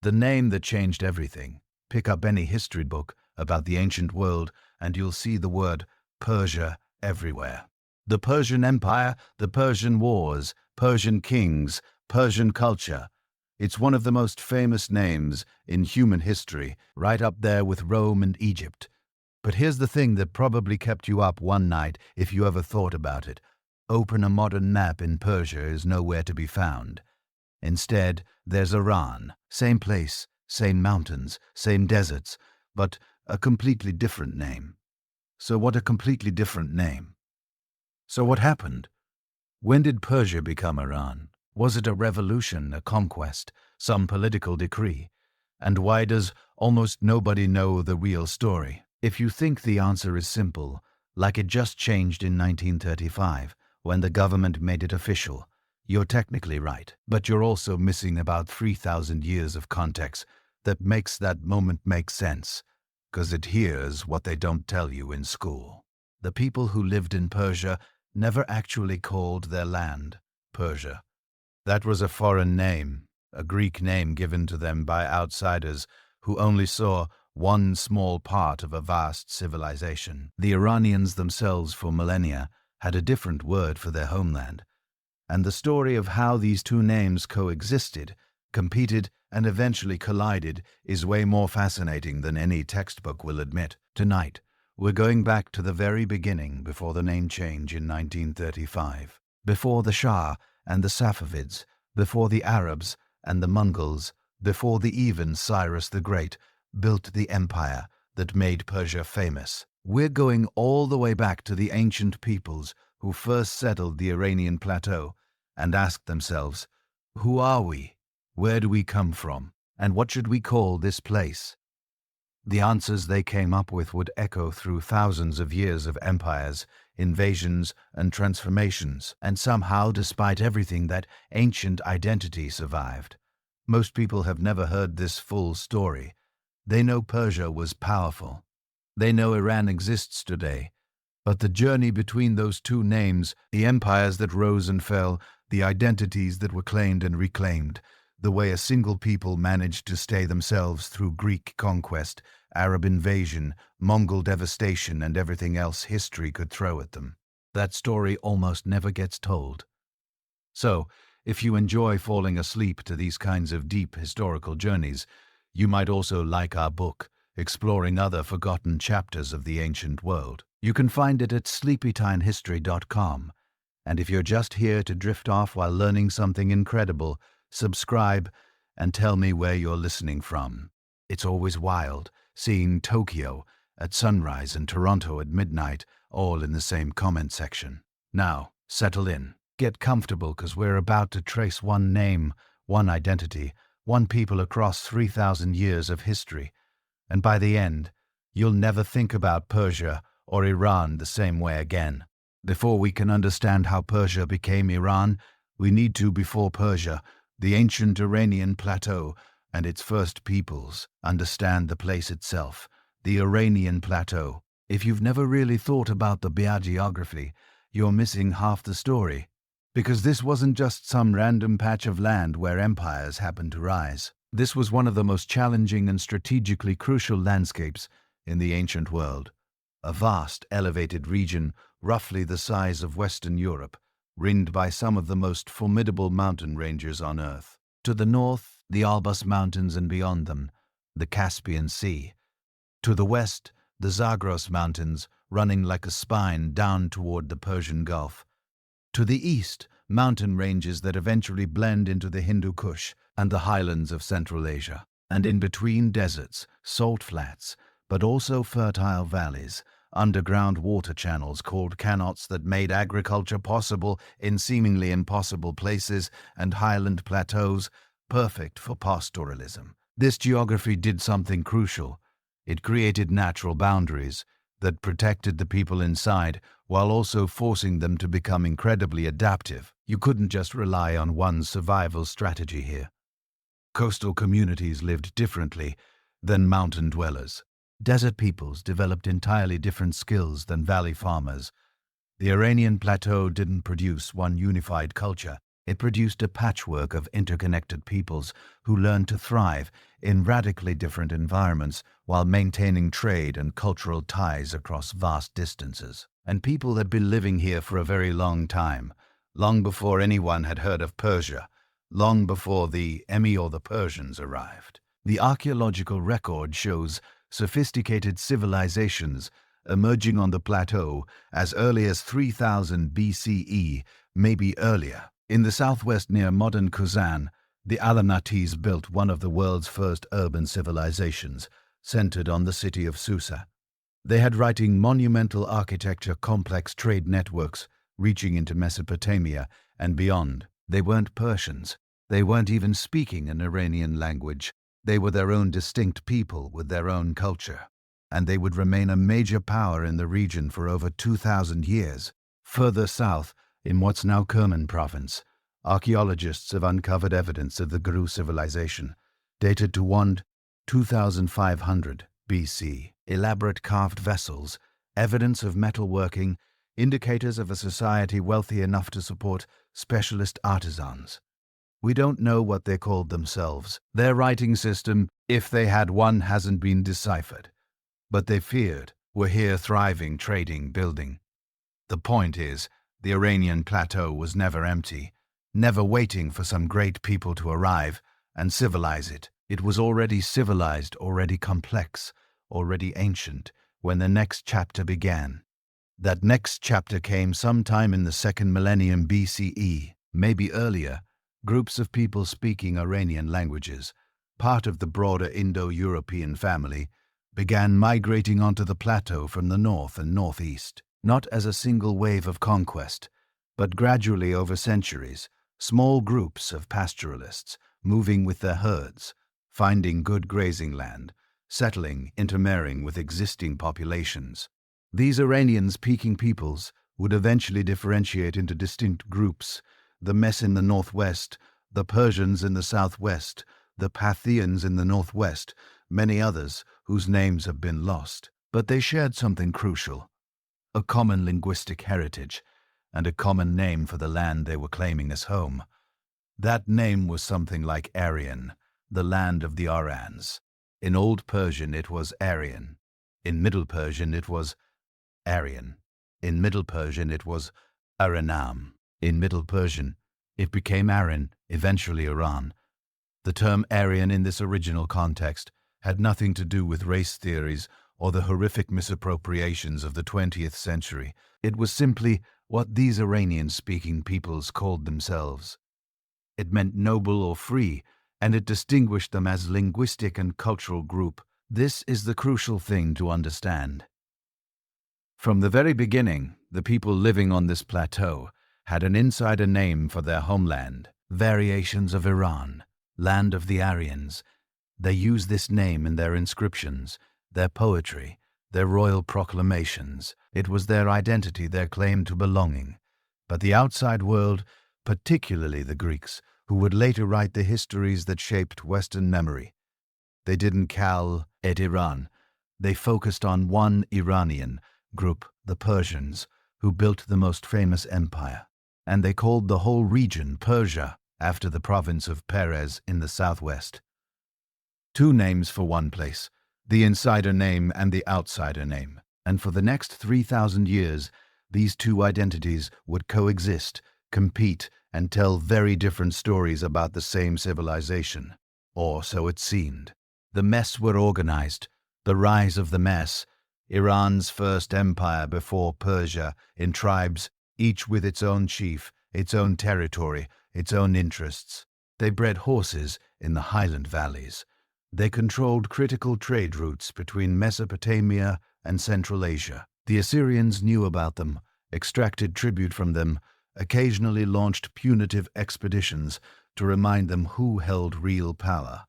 The name that changed everything. Pick up any history book about the ancient world and you'll see the word Persia everywhere. The Persian Empire, the Persian Wars, Persian kings, Persian culture. It's one of the most famous names in human history, right up there with Rome and Egypt. But here's the thing that probably kept you up one night if you ever thought about it. Open a modern map in Persia is nowhere to be found. Instead, there's Iran. Same place, same mountains, same deserts, but a completely different name. So what a completely different name. So what happened? When did Persia become Iran? Was it a revolution, a conquest, some political decree? And why does almost nobody know the real story? If you think the answer is simple, like it just changed in 1935, when the government made it official, you're technically right, but you're also missing about 3,000 years of context that makes that moment make sense, because it hears what they don't tell you in school. The people who lived in Persia never actually called their land Persia. That was a foreign name, a Greek name given to them by outsiders who only saw one small part of a vast civilization. The Iranians themselves for millennia had a different word for their homeland. And the story of how these two names coexisted, competed, and eventually collided is way more fascinating than any textbook will admit. Tonight, we're going back to the very beginning before the name change in 1935. Before the Shah and the Safavids, before the Arabs and the Mongols, before even Cyrus the Great built the empire that made Persia famous. We're going all the way back to the ancient peoples who first settled the Iranian plateau and asked themselves, who are we? Where do we come from? And what should we call this place? The answers they came up with would echo through thousands of years of empires, invasions, and transformations, and somehow, despite everything, that ancient identity survived. Most people have never heard this full story. They know Persia was powerful. They know Iran exists today. But the journey between those two names, the empires that rose and fell, the identities that were claimed and reclaimed, the way a single people managed to stay themselves through Greek conquest, Arab invasion, Mongol devastation, and everything else history could throw at them. That story almost never gets told. So, if you enjoy falling asleep to these kinds of deep historical journeys, you might also like our book, exploring other forgotten chapters of the ancient world. You can find it at sleepytimehistory.com. And if you're just here to drift off while learning something incredible, subscribe and tell me where you're listening from. It's always wild seeing Tokyo at sunrise and Toronto at midnight, all in the same comment section. Now, settle in. Get comfortable, because we're about to trace one name, one identity, one people across 3,000 years of history. And by the end, you'll never think about Persia or Iran the same way again. Before we can understand how Persia became Iran, we need to, before Persia, the ancient Iranian plateau and its first peoples, understand the place itself, the Iranian plateau. If you've never really thought about the geography, you're missing half the story. Because this wasn't just some random patch of land where empires happened to rise. This was one of the most challenging and strategically crucial landscapes in the ancient world. A vast, elevated region, roughly the size of Western Europe, ringed by some of the most formidable mountain ranges on Earth. To the north, the Alban Mountains, and beyond them, the Caspian Sea. To the west, the Zagros Mountains, running like a spine down toward the Persian Gulf. To the east, mountain ranges that eventually blend into the Hindu Kush and the highlands of Central Asia. And in between, deserts, salt flats, but also fertile valleys, underground water channels called canots that made agriculture possible in seemingly impossible places, and highland plateaus perfect for pastoralism. This geography did something crucial. It created natural boundaries that protected the people inside while also forcing them to become incredibly adaptive. You couldn't just rely on one survival strategy here. Coastal communities lived differently than mountain dwellers. Desert peoples developed entirely different skills than valley farmers. The Iranian plateau didn't produce one unified culture. It produced a patchwork of interconnected peoples who learned to thrive in radically different environments while maintaining trade and cultural ties across vast distances. And people had been living here for a very long time, long before anyone had heard of Persia, long before the Emi or the Persians arrived. The archaeological record shows sophisticated civilizations emerging on the plateau as early as 3000 BCE, maybe earlier. In the southwest near modern Kazan, the Alamates built one of the world's first urban civilizations, centered on the city of Susa. They had writing monumental architecture, complex trade networks reaching into Mesopotamia and beyond. They weren't Persians. They weren't even speaking an Iranian language. They were their own distinct people with their own culture. And they would remain a major power in the region for over 2,000 years. Further south, in what's now Kerman province, archaeologists have uncovered evidence of the Guru civilization, dated to 2500 BC. Elaborate carved vessels, evidence of metalworking, indicators of a society wealthy enough to support specialist artisans. We don't know what they called themselves. Their writing system, if they had one, hasn't been deciphered. But they feared were here thriving, trading, building. The point is, the Iranian plateau was never empty, never waiting for some great people to arrive and civilize it. It was already civilized, already complex, already ancient, when the next chapter began. That next chapter came sometime in the second millennium BCE, maybe earlier. Groups of people speaking Iranian languages, part of the broader Indo-European family, began migrating onto the plateau from the north and northeast. Not as a single wave of conquest, but gradually over centuries, small groups of pastoralists moving with their herds, finding good grazing land, settling, intermarrying with existing populations. These Iranian-speaking peoples would eventually differentiate into distinct groups: the Mess in the northwest, the Persians in the southwest, the Parthians in the northwest, many others whose names have been lost. But they shared something crucial: a common linguistic heritage, and a common name for the land they were claiming as home. That name was something like Aryan, the land of the Arans. In Old Persian it was Aryan. In Middle Persian it was Aryan. In Middle Persian it was Aranam. In Middle Persian it became Aran, eventually Iran. The term Aryan in this original context had nothing to do with race theories or the horrific misappropriations of the 20th century. It was simply what these Iranian-speaking peoples called themselves. It meant noble or free, and it distinguished them as linguistic and cultural group. This is the crucial thing to understand. From the very beginning, the people living on this plateau had an insider name for their homeland: variations of Iran, land of the Aryans. They used this name in their inscriptions, their poetry, their royal proclamations. It was their identity, their claim to belonging. But the outside world, particularly the Greeks, who would later write the histories that shaped Western memory, they didn't call it Iran. They focused on one Iranian group, the Persians, who built the most famous empire. And they called the whole region Persia, after the province of Perez in the southwest. Two names for one place: the insider name and the outsider name. And for the next 3,000 years, these two identities would coexist, compete, and tell very different stories about the same civilization. Or so it seemed. The Mess were organized. The rise of the Mess, Iran's first empire before Persia, in tribes, each with its own chief, its own territory, its own interests. They bred horses in the highland valleys. They controlled critical trade routes between Mesopotamia and Central Asia. The Assyrians knew about them, extracted tribute from them, occasionally launched punitive expeditions to remind them who held real power.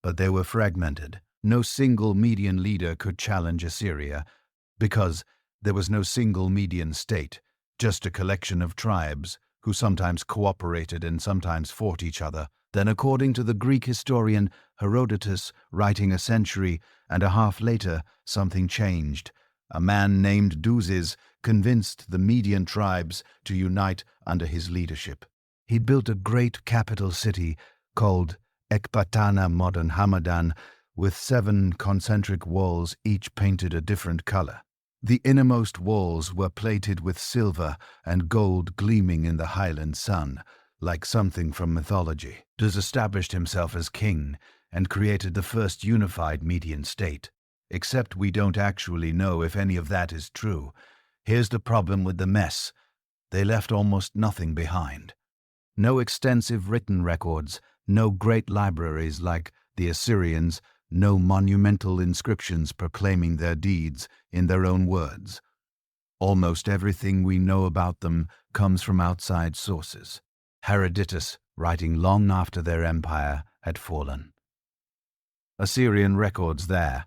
But they were fragmented. No single Median leader could challenge Assyria, because there was no single Median state, just a collection of tribes who sometimes cooperated and sometimes fought each other. Then, according to the Greek historian Herodotus, writing a century and a half later, something changed. A man named Duzes convinced the Median tribes to unite under his leadership. He built a great capital city called Ekbatana, modern Hamadan, with 7 concentric walls, each painted a different color. The innermost walls were plated with silver and gold gleaming in the highland sun, like something from mythology. He established himself as king and created the first unified Median state. Except we don't actually know if any of that is true. Here's the problem with the mess. They left almost nothing behind. No extensive written records, no great libraries like the Assyrians, no monumental inscriptions proclaiming their deeds in their own words. Almost everything we know about them comes from outside sources. Herodotus, writing long after their empire had fallen. Assyrian records there.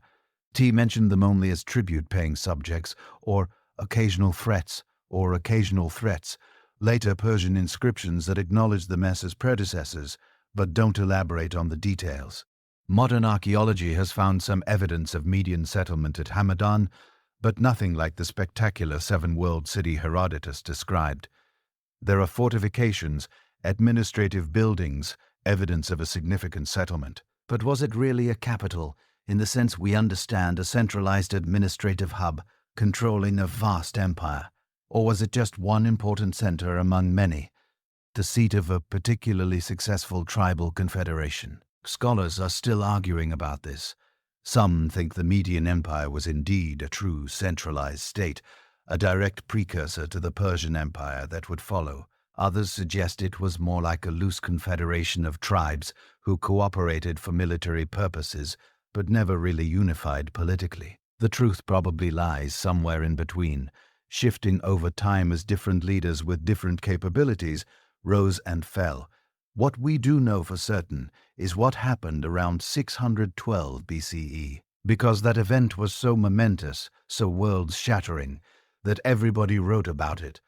T mentioned them only as tribute-paying subjects, or occasional threats, later Persian inscriptions that acknowledge them as predecessors, but don't elaborate on the details. Modern archaeology has found some evidence of Median settlement at Hamadan, but nothing like the spectacular 7-world city Herodotus described. There are fortifications, administrative buildings, evidence of a significant settlement. But was it really a capital, in the sense we understand a centralized administrative hub controlling a vast empire? Or was it just one important center among many, the seat of a particularly successful tribal confederation? Scholars are still arguing about this. Some think the Median Empire was indeed a true centralized state, a direct precursor to the Persian Empire that would follow. Others suggest it was more like a loose confederation of tribes who cooperated for military purposes, but never really unified politically. The truth probably lies somewhere in between, shifting over time as different leaders with different capabilities rose and fell. What we do know for certain is what happened around 612 BCE, because that event was so momentous, so world-shattering, that everybody wrote about it.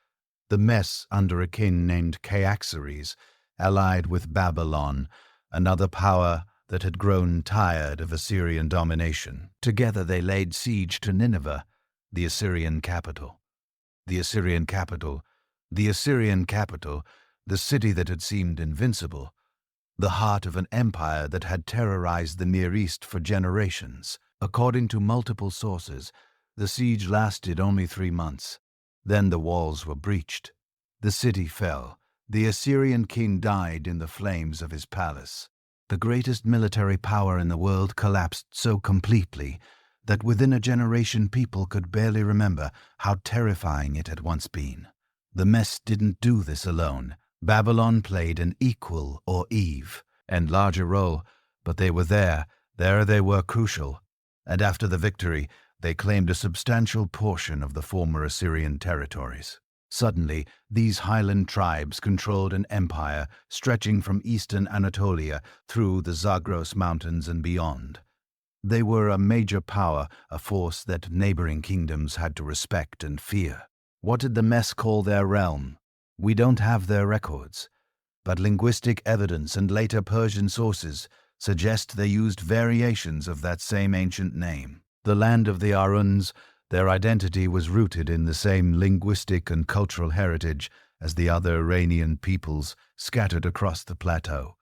The mess under a king named Cyaxares, allied with Babylon, another power that had grown tired of Assyrian domination. Together they laid siege to Nineveh, the Assyrian capital. The Assyrian capital, the city that had seemed invincible, the heart of an empire that had terrorized the Near East for generations. According to multiple sources, the siege lasted only 3 months. Then the walls were breached. The city fell. The Assyrian king died in the flames of his palace. The greatest military power in the world collapsed so completely that within a generation people could barely remember how terrifying it had once been. The mess didn't do this alone. Babylon played an equal or and larger role, but they were there they were crucial, and after the victory, they claimed a substantial portion of the former Assyrian territories. Suddenly, these highland tribes controlled an empire stretching from eastern Anatolia through the Zagros Mountains and beyond. They were a major power, a force that neighboring kingdoms had to respect and fear. What did the mess call their realm? We don't have their records, but linguistic evidence and later Persian sources suggest they used variations of that same ancient name. The land of the Aruns, their identity was rooted in the same linguistic and cultural heritage as the other Iranian peoples scattered across the plateau.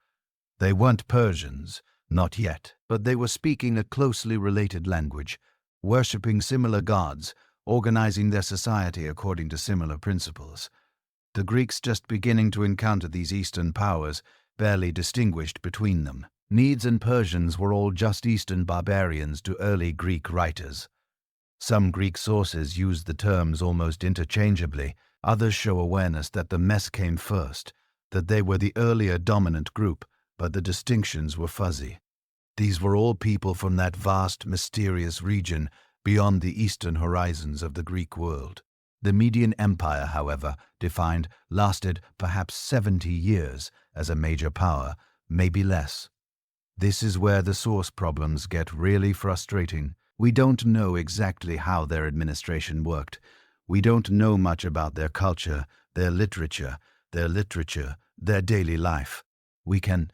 They weren't Persians, not yet, but they were speaking a closely related language, worshipping similar gods, organizing their society according to similar principles. The Greeks, just beginning to encounter these Eastern powers, barely distinguished between them. Medes and Persians were all just Eastern barbarians to early Greek writers. Some Greek sources use the terms almost interchangeably. Others show awareness that the mess came first, that they were the earlier dominant group, but the distinctions were fuzzy. These were all people from that vast, mysterious region beyond the eastern horizons of the Greek world. The Median Empire, however, defined, lasted perhaps 70 years as a major power, maybe less. This is where the source problems get really frustrating. We don't know exactly how their administration worked. We don't know much about their culture, their literature, their daily life. We can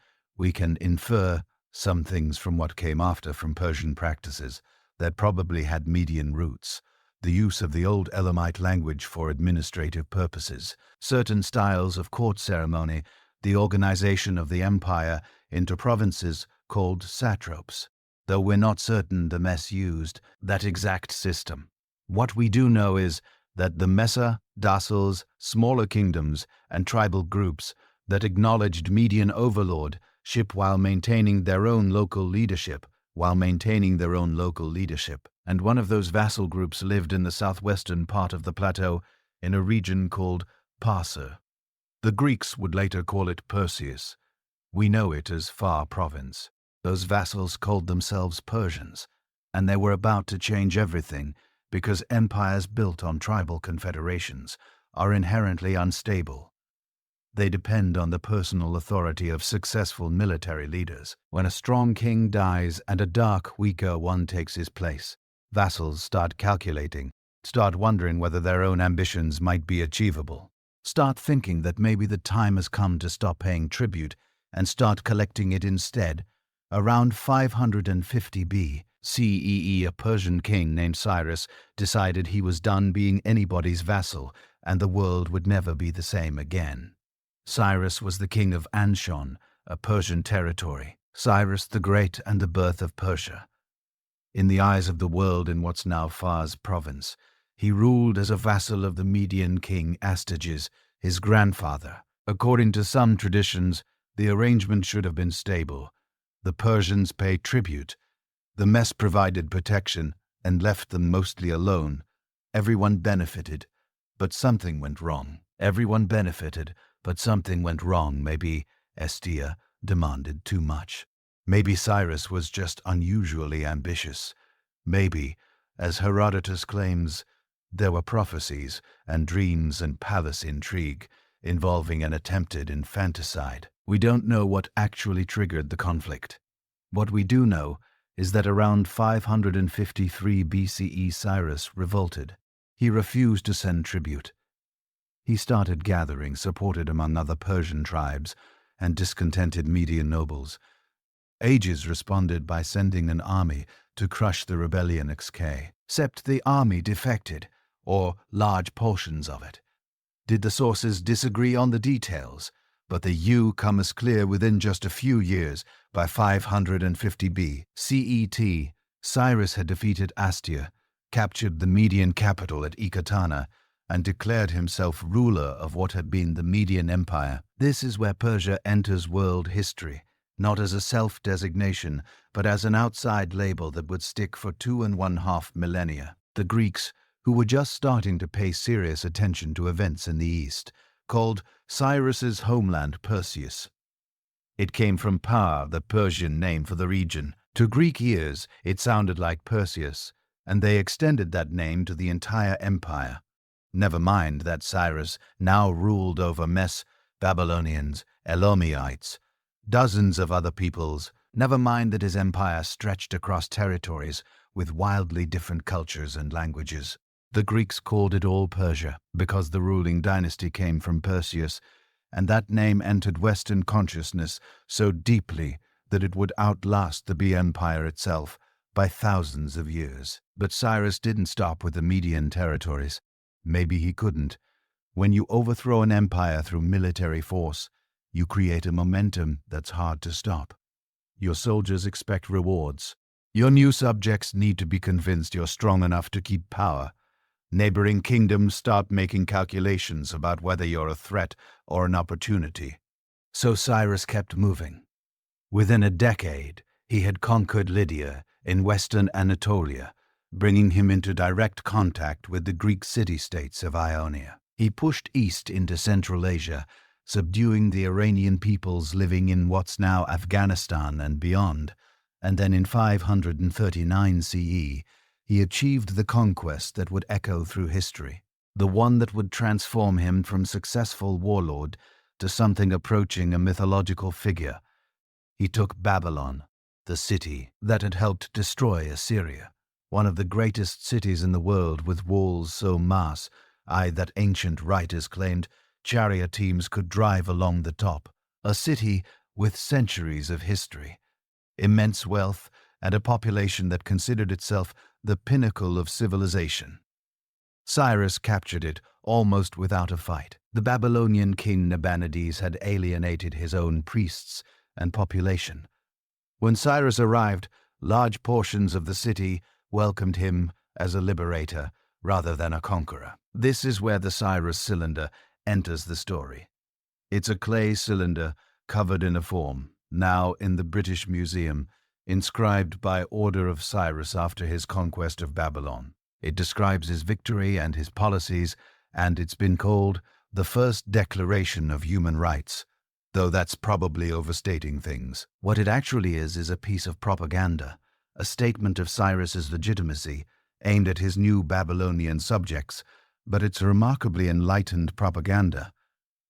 infer some things from what came after from Persian practices that probably had Median roots. The use of the old Elamite language for administrative purposes, certain styles of court ceremony, the organization of the empire into provinces called satraps, though we're not certain the Mess used that exact system. What we do know is that the Messa, Dassels, smaller kingdoms, and tribal groups that acknowledged Median overlordship while maintaining their own local leadership, and one of those vassal groups lived in the southwestern part of the plateau in a region called Parsa. The Greeks would later call it Perseus. We know it as Far Province. Those vassals called themselves Persians, and they were about to change everything because empires built on tribal confederations are inherently unstable. They depend on the personal authority of successful military leaders. When a strong king dies and a dark, weaker one takes his place, vassals start calculating, start wondering whether their own ambitions might be achievable, start thinking that maybe the time has come to stop paying tribute and start collecting it instead. Around 550 BCE, a Persian king named Cyrus decided he was done being anybody's vassal and the world would never be the same again. Cyrus was the king of Anshon, a Persian territory. Cyrus the Great and the birth of Persia. In the eyes of the world in what's now Fars province, he ruled as a vassal of the Median king Astyages, his grandfather. According to some traditions, the arrangement should have been stable. The Persians paid tribute. The Mess provided protection and left them mostly alone. Everyone benefited, but something went wrong. Maybe Estia demanded too much. Maybe Cyrus was just unusually ambitious. Maybe, as Herodotus claims, there were prophecies and dreams and palace intrigue involving an attempted infanticide. We don't know what actually triggered the conflict. What we do know is that around 553 BCE Cyrus revolted. He refused to send tribute. He started gathering, supported among other Persian tribes and discontented Median nobles. Ages responded by sending an army to crush the rebellion, except the army defected, or large portions of it. Did the sources disagree on the details? But the U come as clear within just a few years. By 550 BCET, Cyrus had defeated Astia, captured the Median capital at Ecbatana, and declared himself ruler of what had been the Median Empire. This is where Persia enters world history, not as a self-designation, but as an outside label that would stick for 2.5 millennia. The Greeks, who were just starting to pay serious attention to events in the East, called Cyrus's homeland Perseus. It came from Par, the Persian name for the region. To Greek ears, it sounded like Perseus, and they extended that name to the entire empire. Never mind that Cyrus now ruled over Mess, Babylonians, Elamites, dozens of other peoples. Never mind that his empire stretched across territories with wildly different cultures and languages. The Greeks called it all Persia because the ruling dynasty came from Perseus, and that name entered Western consciousness so deeply that it would outlast the B Empire itself by thousands of years. But Cyrus didn't stop with the Median territories. Maybe he couldn't. When you overthrow an empire through military force, you create a momentum that's hard to stop. Your soldiers expect rewards. Your new subjects need to be convinced you're strong enough to keep power. Neighboring kingdoms start making calculations about whether you're a threat or an opportunity. So Cyrus kept moving. Within a decade, he had conquered Lydia in western Anatolia, bringing him into direct contact with the Greek city-states of Ionia. He pushed east into Central Asia, subduing the Iranian peoples living in what's now Afghanistan and beyond, and then in 539 CE, he achieved the conquest that would echo through history, the one that would transform him from successful warlord to something approaching a mythological figure. He took Babylon, the city that had helped destroy Assyria, one of the greatest cities in the world with walls so massive that ancient writers claimed chariot teams could drive along the top, a city with centuries of history, immense wealth, and a population that considered itself the pinnacle of civilization. Cyrus captured it almost without a fight. The Babylonian king Nabonidus had alienated his own priests and population. When Cyrus arrived, large portions of the city welcomed him as a liberator rather than a conqueror. This is where the Cyrus cylinder enters the story. It's a clay cylinder covered in a form, now in the British Museum, inscribed by order of Cyrus after his conquest of Babylon. It describes his victory and his policies, and it's been called the first declaration of human rights, though that's probably overstating things. What it actually is a piece of propaganda, a statement of Cyrus's legitimacy, aimed at his new Babylonian subjects, but it's remarkably enlightened propaganda.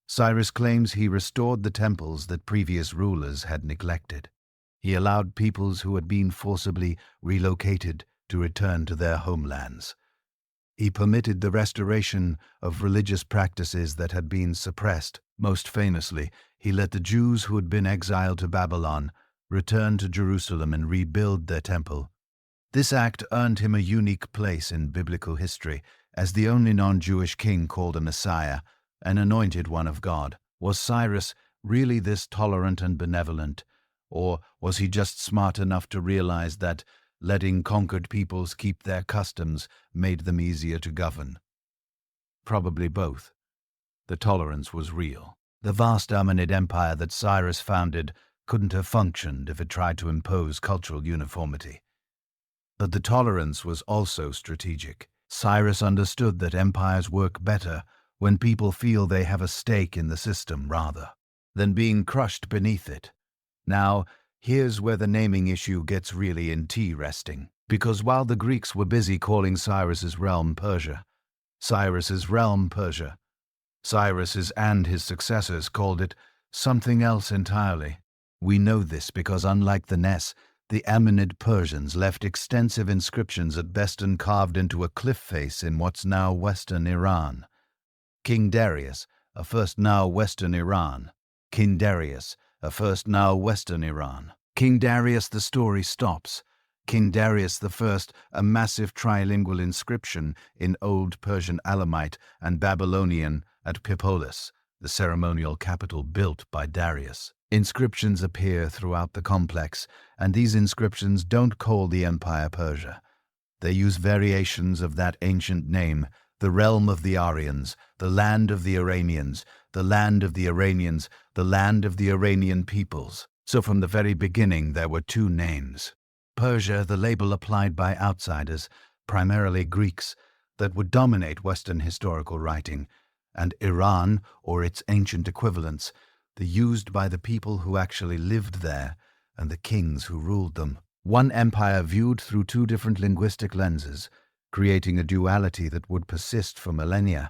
Cyrus claims he restored the temples that previous rulers had neglected. He allowed peoples who had been forcibly relocated to return to their homelands. He permitted the restoration of religious practices that had been suppressed. Most famously, he let the Jews who had been exiled to Babylon return to Jerusalem and rebuild their temple. This act earned him a unique place in biblical history as the only non-Jewish king called a Messiah, an anointed one of God. Was Cyrus really this tolerant and benevolent, or was he just smart enough to realize that letting conquered peoples keep their customs made them easier to govern? Probably both. The tolerance was real. The vast Amanid Empire that Cyrus founded couldn't have functioned if it tried to impose cultural uniformity. But the tolerance was also strategic. Cyrus understood that empires work better when people feel they have a stake in the system rather than being crushed beneath it. Now, here's where the naming issue gets really interesting, because while the Greeks were busy calling Cyrus's realm Persia, Cyrus's and his successors called it something else entirely. We know this because unlike the Ness, the Amanid Persians left extensive inscriptions at Beston carved into a cliff face in what's now western Iran. King Darius, a first now western Iran. King Darius, the story stops. King Darius I, a massive trilingual inscription in Old Persian Elamite and Babylonian at Pippolis, the ceremonial capital built by Darius. Inscriptions appear throughout the complex, and these inscriptions don't call the empire Persia. They use variations of that ancient name: the realm of the Aryans, the land of the Iranians, the land of the Iranians, the land of the Iranian peoples. So from the very beginning there were two names. Persia, the label applied by outsiders, primarily Greeks, that would dominate Western historical writing, and Iran, or its ancient equivalents, the used by the people who actually lived there and the kings who ruled them. One empire viewed through two different linguistic lenses, creating a duality that would persist for millennia.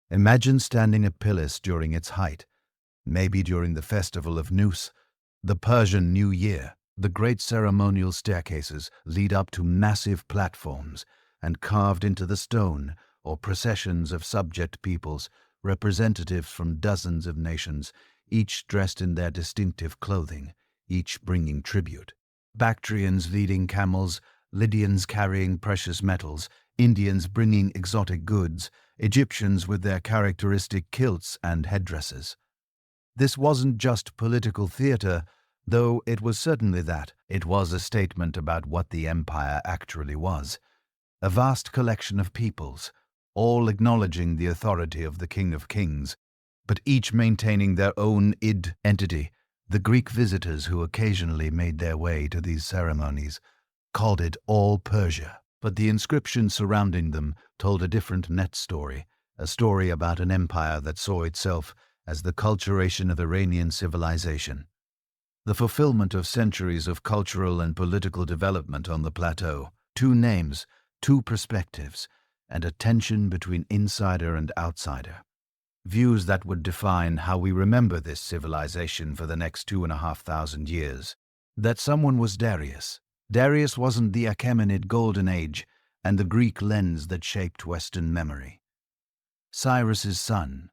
Imagine standing at Pilis during its height, maybe during the festival of Nus, the Persian New Year. The great ceremonial staircases lead up to massive platforms, and carved into the stone or processions of subject peoples, representatives from dozens of nations, each dressed in their distinctive clothing, each bringing tribute. Bactrians leading camels, Lydians carrying precious metals, Indians bringing exotic goods, Egyptians with their characteristic kilts and headdresses. This wasn't just political theater, though it was certainly that. It was a statement about what the empire actually was. A vast collection of peoples, all acknowledging the authority of the King of Kings, but each maintaining their own entity. The Greek visitors who occasionally made their way to these ceremonies called it all Persia, but the inscription surrounding them told a different net story, a story about an empire that saw itself as the culturation of Iranian civilization, the fulfillment of centuries of cultural and political development on the plateau. Two names, two perspectives, and a tension between insider and outsider. Views that would define how we remember this civilization for the next 2,500 years. That someone was Darius. Darius wasn't the Achaemenid Golden Age and the Greek lens that shaped Western memory. Cyrus's son.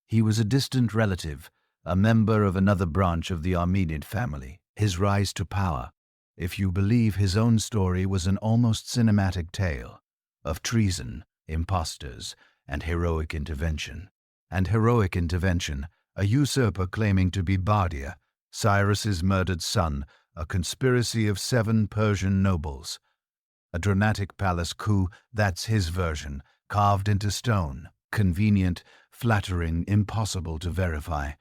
He was a distant relative, a member of another branch of the Armenid family. His rise to power, if you believe his own story, was an almost cinematic tale of treason, impostors, and heroic intervention. And heroic intervention, a usurper claiming to be Bardia, Cyrus's murdered son, a conspiracy of 7 Persian nobles. A dramatic palace coup, that's his version, carved into stone. Convenient, flattering, impossible to verify.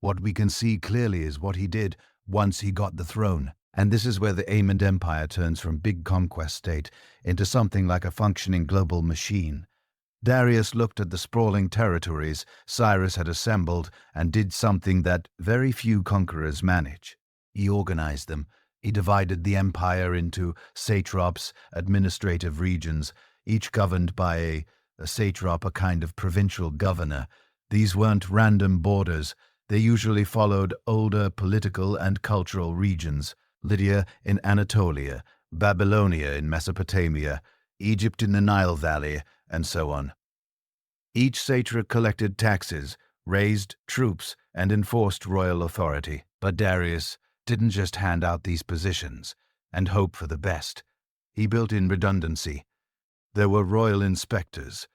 What we can see clearly is what he did once he got the throne. And this is where the Aymond Empire turns from big conquest state into something like a functioning global machine. Darius looked at the sprawling territories Cyrus had assembled and did something that very few conquerors manage. He organized them. He divided the empire into satraps, administrative regions, each governed by a satrap, a kind of provincial governor. These weren't random borders. They usually followed older political and cultural regions. Lydia in Anatolia, Babylonia in Mesopotamia, Egypt in the Nile Valley, and so on. Each satrap collected taxes, raised troops, and enforced royal authority. But Darius didn't just hand out these positions and hope for the best. He built in redundancy. There were royal inspectors,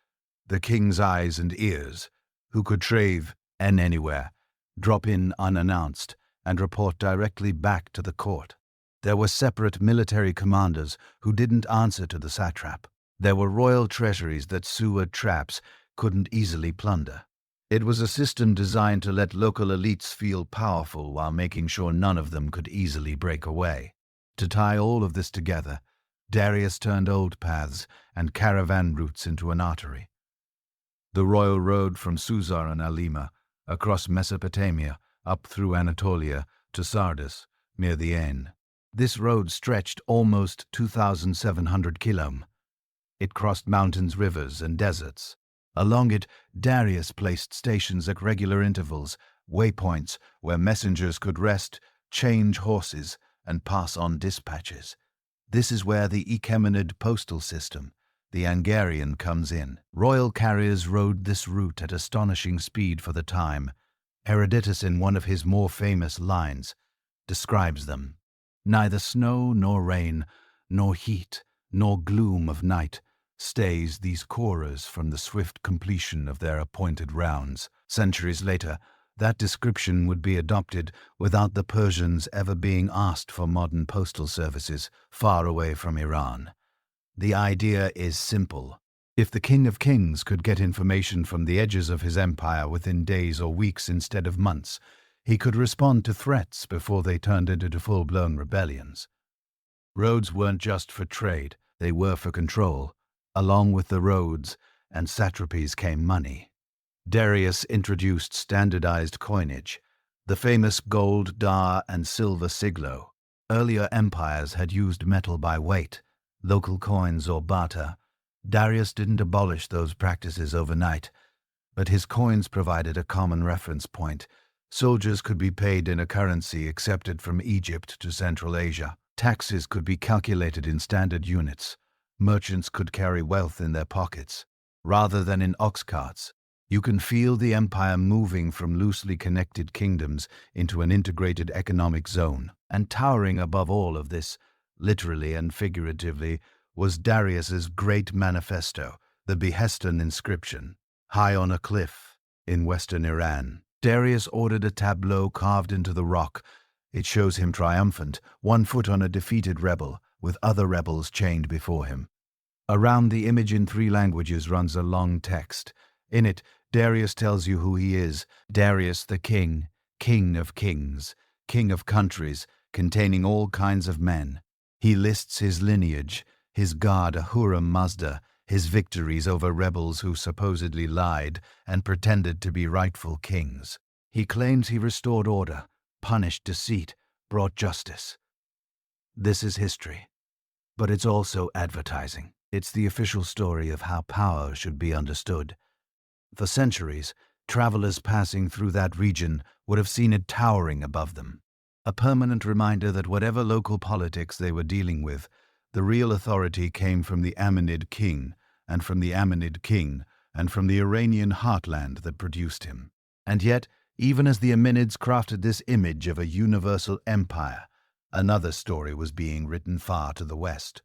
the king's eyes and ears, who could trave and anywhere, drop in unannounced, and report directly back to the court. There were separate military commanders who didn't answer to the satrap. There were royal treasuries that sewer traps couldn't easily plunder. It was a system designed to let local elites feel powerful while making sure none of them could easily break away. To tie all of this together, Darius turned old paths and caravan routes into an artery. The royal road from Susa and Alima, across Mesopotamia, up through Anatolia to Sardis, near the Ain. This road stretched almost 2,700 km. It crossed mountains, rivers, and deserts. Along it, Darius placed stations at regular intervals, waypoints where messengers could rest, change horses, and pass on dispatches. This is where the Achaemenid postal system, the Angarian, comes in. Royal carriers rode this route at astonishing speed for the time. Herodotus, in one of his more famous lines, describes them. Neither snow nor rain, nor heat, nor gloom of night stays these courers from the swift completion of their appointed rounds. Centuries later, that description would be adopted without the Persians ever being asked for modern postal services far away from Iran. The idea is simple. If the King of Kings could get information from the edges of his empire within days or weeks instead of months, he could respond to threats before they turned into full-blown rebellions. Roads weren't just for trade, they were for control. Along with the roads and satrapies came money. Darius introduced standardized coinage, the famous gold dar and silver siglo. Earlier empires had used metal by weight, local coins or barter. Darius didn't abolish those practices overnight, but his coins provided a common reference point. Soldiers could be paid in a currency accepted from Egypt to Central Asia. Taxes could be calculated in standard units. Merchants could carry wealth in their pockets, rather than in ox carts. You can feel the empire moving from loosely connected kingdoms into an integrated economic zone. And towering above all of this, literally and figuratively, was Darius's great manifesto, the Behestan inscription, high on a cliff in western Iran. Darius ordered a tableau carved into the rock. It shows him triumphant, 1 foot on a defeated rebel, with other rebels chained before him. Around the image in 3 languages runs a long text. In it, Darius tells you who he is: Darius the king, king of kings, king of countries, containing all kinds of men. He lists his lineage, his god Ahura Mazda, his victories over rebels who supposedly lied and pretended to be rightful kings. He claims he restored order, punished deceit, brought justice. This is history, but it's also advertising. It's the official story of how power should be understood. For centuries, travelers passing through that region would have seen it towering above them, a permanent reminder that whatever local politics they were dealing with, the real authority came from the Achaemenid king, and from the Achaemenid king, and from the Iranian heartland that produced him. And yet, even as the Achaemenids crafted this image of a universal empire, another story was being written far to the west.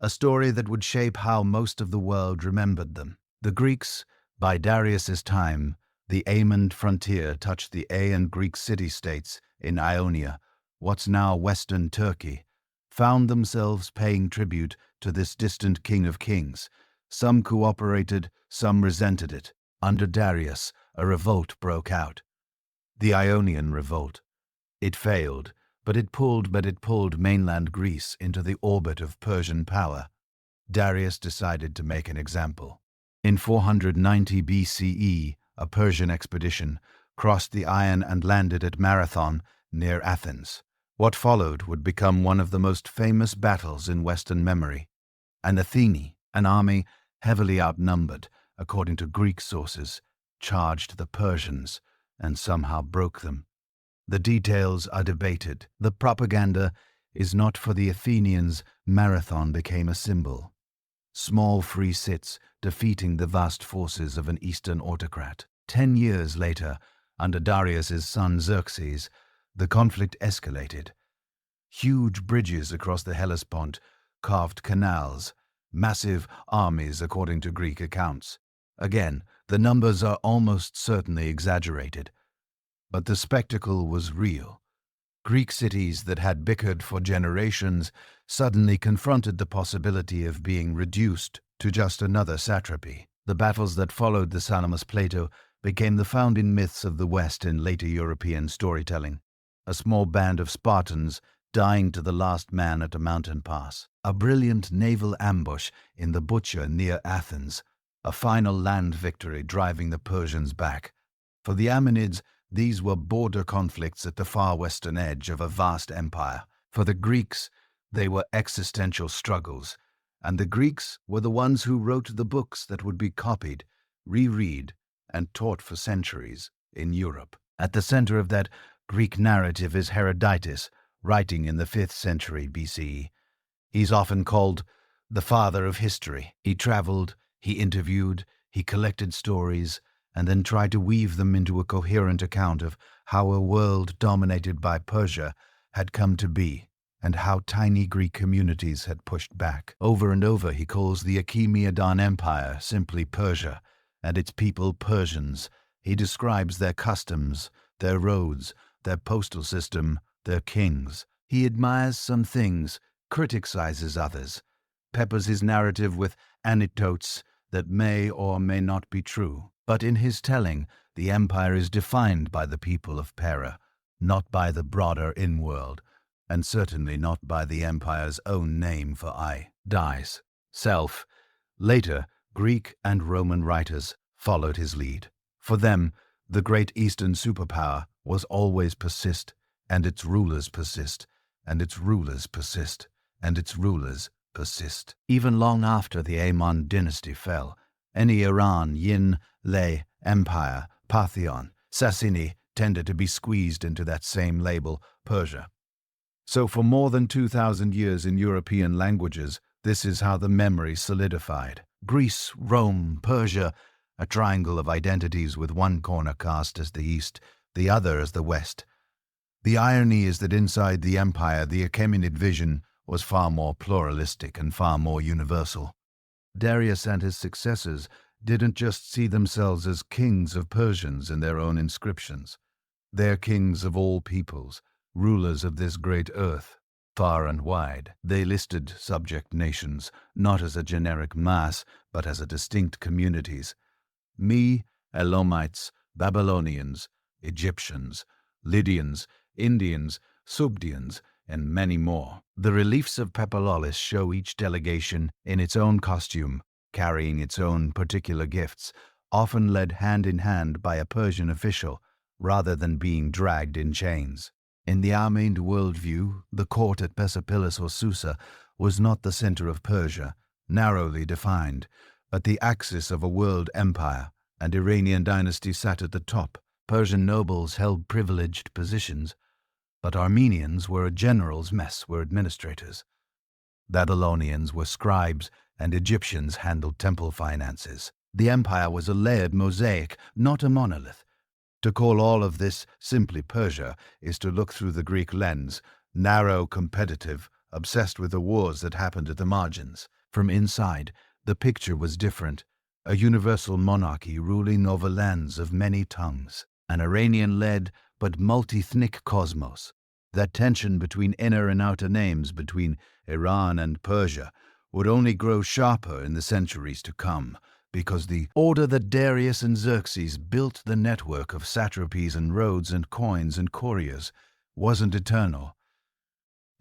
A story that would shape how most of the world remembered them. The Greeks, by Darius's time, the Aemon frontier touched the Aean Greek city-states in Ionia, what's now western Turkey, found themselves paying tribute to this distant king of kings. Some cooperated, some resented it. Under Darius, a revolt broke out. The Ionian Revolt. It failed, but it pulled mainland Greece into the orbit of Persian power. Darius decided to make an example. In 490 BCE, a Persian expedition crossed the Iron and landed at Marathon, near Athens. What followed would become one of the most famous battles in Western memory. An Athene, an army heavily outnumbered, according to Greek sources, charged the Persians and somehow broke them. The details are debated. The propaganda is not for the Athenians. Marathon became a symbol. Small free cits defeating the vast forces of an Eastern autocrat. 10 years later, under Darius's son Xerxes, the conflict escalated. Huge bridges across the Hellespont, carved canals, massive armies according to Greek accounts. Again, the numbers are almost certainly exaggerated. But the spectacle was real. Greek cities that had bickered for generations suddenly confronted the possibility of being reduced to just another satrapy. The battles that followed the Salamis Plato became the founding myths of the West in later European storytelling. A small band of Spartans dying to the last man at a mountain pass. A brilliant naval ambush in the Butcher near Athens. A final land victory driving the Persians back. For the Ammonids, these were border conflicts at the far western edge of a vast empire. For the Greeks, they were existential struggles. And the Greeks were the ones who wrote the books that would be copied, reread, and taught for centuries in Europe. At the center of that Greek narrative is Herodotus, writing in the 5th century BCE. He's often called the father of history. He traveled, he interviewed, he collected stories, and then tried to weave them into a coherent account of how a world dominated by Persia had come to be, and how tiny Greek communities had pushed back. Over and over he calls the Achaemenid Empire simply Persia, and its people Persians. He describes their customs, their roads, their postal system, their kings. He admires some things, criticizes others, peppers his narrative with anecdotes that may or may not be true. But in his telling, the empire is defined by the people of Pera, not by the broader in-world, and certainly not by the empire's own name for dies, self. Later, Greek and Roman writers followed his lead. For them, the great Eastern superpower was always persist, and its rulers persist, and its rulers persist, and its rulers persist. Even long after the Aemon dynasty fell, any Iran, Yin, Lei, Empire, Parthian, Sassini tended to be squeezed into that same label, Persia. So for more than 2,000 years in European languages, this is how the memory solidified. Greece, Rome, Persia, a triangle of identities with one corner cast as the East, the other as the West. The irony is that inside the empire, the Achaemenid vision was far more pluralistic and far more universal. Darius and his successors didn't just see themselves as kings of Persians in their own inscriptions. They're kings of all peoples, rulers of this great earth, far and wide. They listed subject nations, not as a generic mass, but as a distinct communities. Me, Elamites, Babylonians, Egyptians, Lydians, Indians, Subdians, and many more. The reliefs of Papalolis show each delegation in its own costume, carrying its own particular gifts, often led hand in hand by a Persian official, rather than being dragged in chains. In the Armenian worldview, the court at Persepolis or Susa was not the center of Persia, narrowly defined, but the axis of a world empire. An Iranian dynasty sat at the top. Persian nobles held privileged positions, but Armenians were a general's mess, were administrators. Babylonians were scribes, and Egyptians handled temple finances. The empire was a layered mosaic, not a monolith. To call all of this simply Persia is to look through the Greek lens, narrow, competitive, obsessed with the wars that happened at the margins. From inside, the picture was different. a universal monarchy ruling over lands of many tongues, an Iranian-led but multi-ethnic cosmos. That tension between inner and outer names between Iran and Persia would only grow sharper in the centuries to come, because the order that Darius and Xerxes built the network of satrapies and roads and coins and couriers wasn't eternal.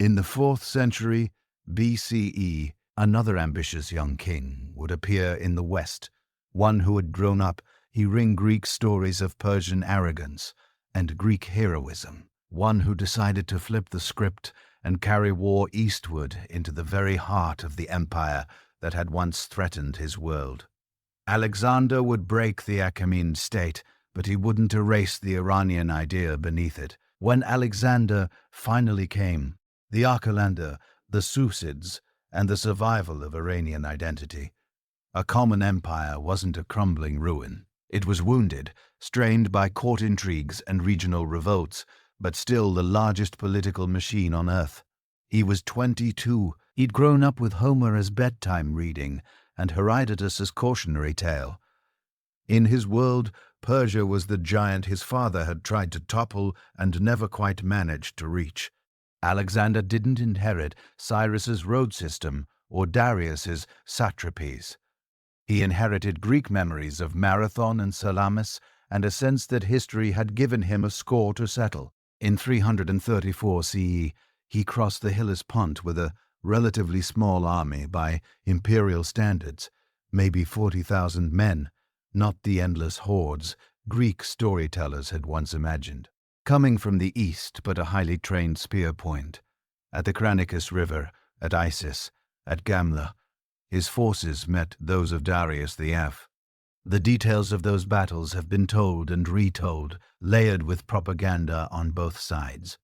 In the 4th century BCE, another ambitious young king would appear in the West, one who had grown up hearing Greek stories of Persian arrogance and Greek heroism, one who decided to flip the script and carry war eastward into the very heart of the empire that had once threatened his world. Alexander would break the Achaemenid state, but he wouldn't erase the Iranian idea beneath it. When Alexander finally came, the Archelander, the Susids, and the survival of Iranian identity, a common empire wasn't a crumbling ruin. It was wounded, strained by court intrigues and regional revolts, but still the largest political machine on earth. He was 22. He'd grown up with Homer as bedtime reading and Herodotus as cautionary tale. In his world, Persia was the giant his father had tried to topple and never quite managed to reach. Alexander didn't inherit Cyrus's road system or Darius's satrapies. He inherited Greek memories of Marathon and Salamis and a sense that history had given him a score to settle. In 334 CE, he crossed the Hellespont with a relatively small army by imperial standards, maybe 40,000 men, not the endless hordes Greek storytellers had once imagined. Coming from the east but a highly trained spear point, at the Granicus River, at Isis, at Gamla, his forces met those of Darius the F. The details of those battles have been told and retold, layered with propaganda on both sides.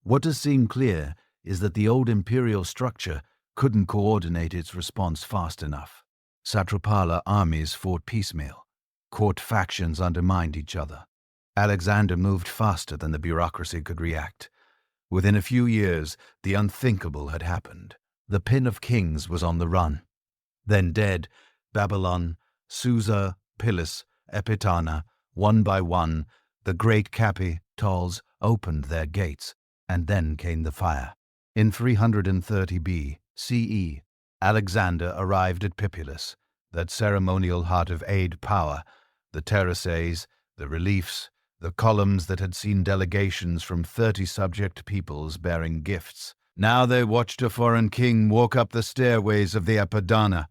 What does seem clear is that the old imperial structure couldn't coordinate its response fast enough. Satrapala armies fought piecemeal. Court factions undermined each other. Alexander moved faster than the bureaucracy could react. Within a few years, the unthinkable had happened. The pin of kings was on the run. Then dead, Babylon, Susa, Pilis, Epitana, one by one, the great capitals opened their gates, and then came the fire. In 330 BCE, Alexander arrived at Pipilis, that ceremonial heart of aid power, the terraces, the reliefs, the columns that had seen delegations from 30 subject peoples bearing gifts. Now they watched a foreign king walk up the stairways of the Apadana.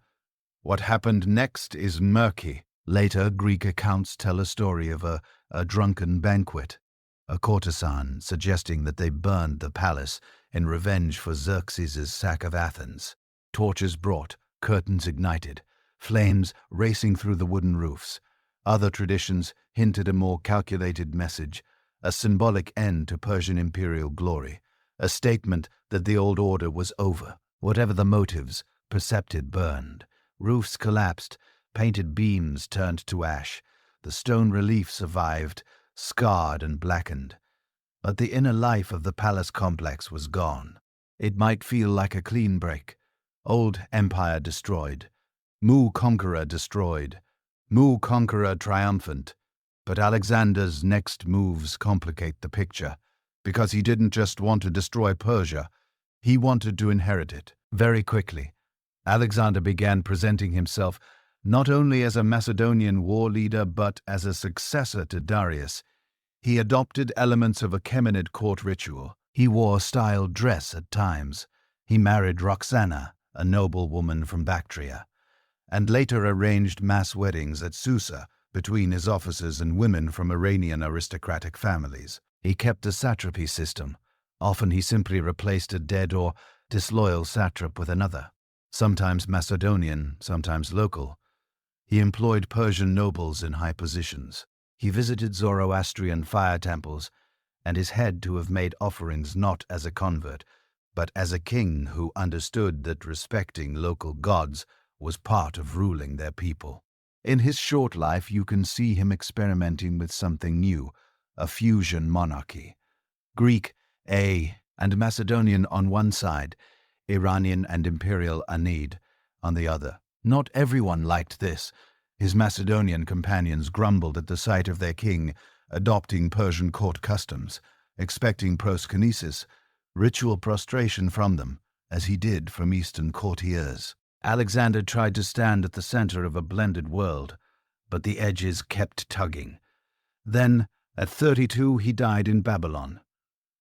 What happened next is murky. Later, Greek accounts tell a story of a drunken banquet, a courtesan suggesting that they burned the palace in revenge for Xerxes' sack of Athens. Torches brought, curtains ignited, flames racing through the wooden roofs. Other traditions hinted a more calculated message, a symbolic end to Persian imperial glory, a statement that the old order was over. Whatever the motives, percepted burned. Roofs collapsed, painted beams turned to ash. The stone relief survived, scarred and blackened. But the inner life of the palace complex was gone. It might feel like a clean break. Old empire destroyed. Mu conqueror destroyed. Mu conqueror triumphant. But Alexander's next moves complicate the picture, because he didn't just want to destroy Persia, he wanted to inherit it. Very quickly, Alexander began presenting himself not only as a Macedonian war leader but as a successor to Darius. He adopted elements of Achaemenid court ritual. He wore styled dress at times. He married Roxana, a noble woman from Bactria, and later arranged mass weddings at Susa between his officers and women from Iranian aristocratic families. He kept a satrapy system. Often he simply replaced a dead or disloyal satrap with another, sometimes Macedonian, sometimes local. He employed Persian nobles in high positions. He visited Zoroastrian fire temples, and is said to have made offerings not as a convert, but as a king who understood that respecting local gods was part of ruling their people. In his short life, you can see him experimenting with something new, a fusion monarchy. Greek, and Macedonian on one side, Iranian and imperial Anid on the other. Not everyone liked this. His Macedonian companions grumbled at the sight of their king adopting Persian court customs, expecting proskynesis, ritual prostration from them, as he did from Eastern courtiers. Alexander tried to stand at the center of a blended world, but the edges kept tugging. Then, at 32, he died in Babylon.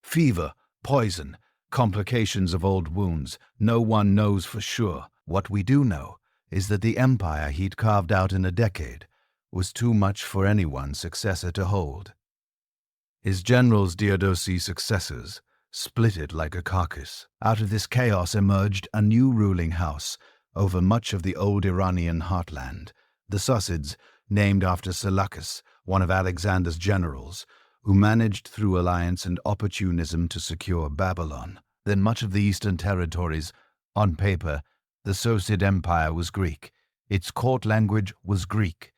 Fever, poison, complications of old wounds, no one knows for sure. What we do know is that the empire he'd carved out in a decade was too much for any one successor to hold. His generals, Diodosi's successors, split it like a carcass. Out of this chaos emerged a new ruling house over much of the old Iranian heartland, the Sassids, named after Seleucus, one of Alexander's generals, who managed through alliance and opportunism to secure Babylon. Then much of the eastern territories, on paper, the Sassanid Empire was Greek. Its court language was Greek.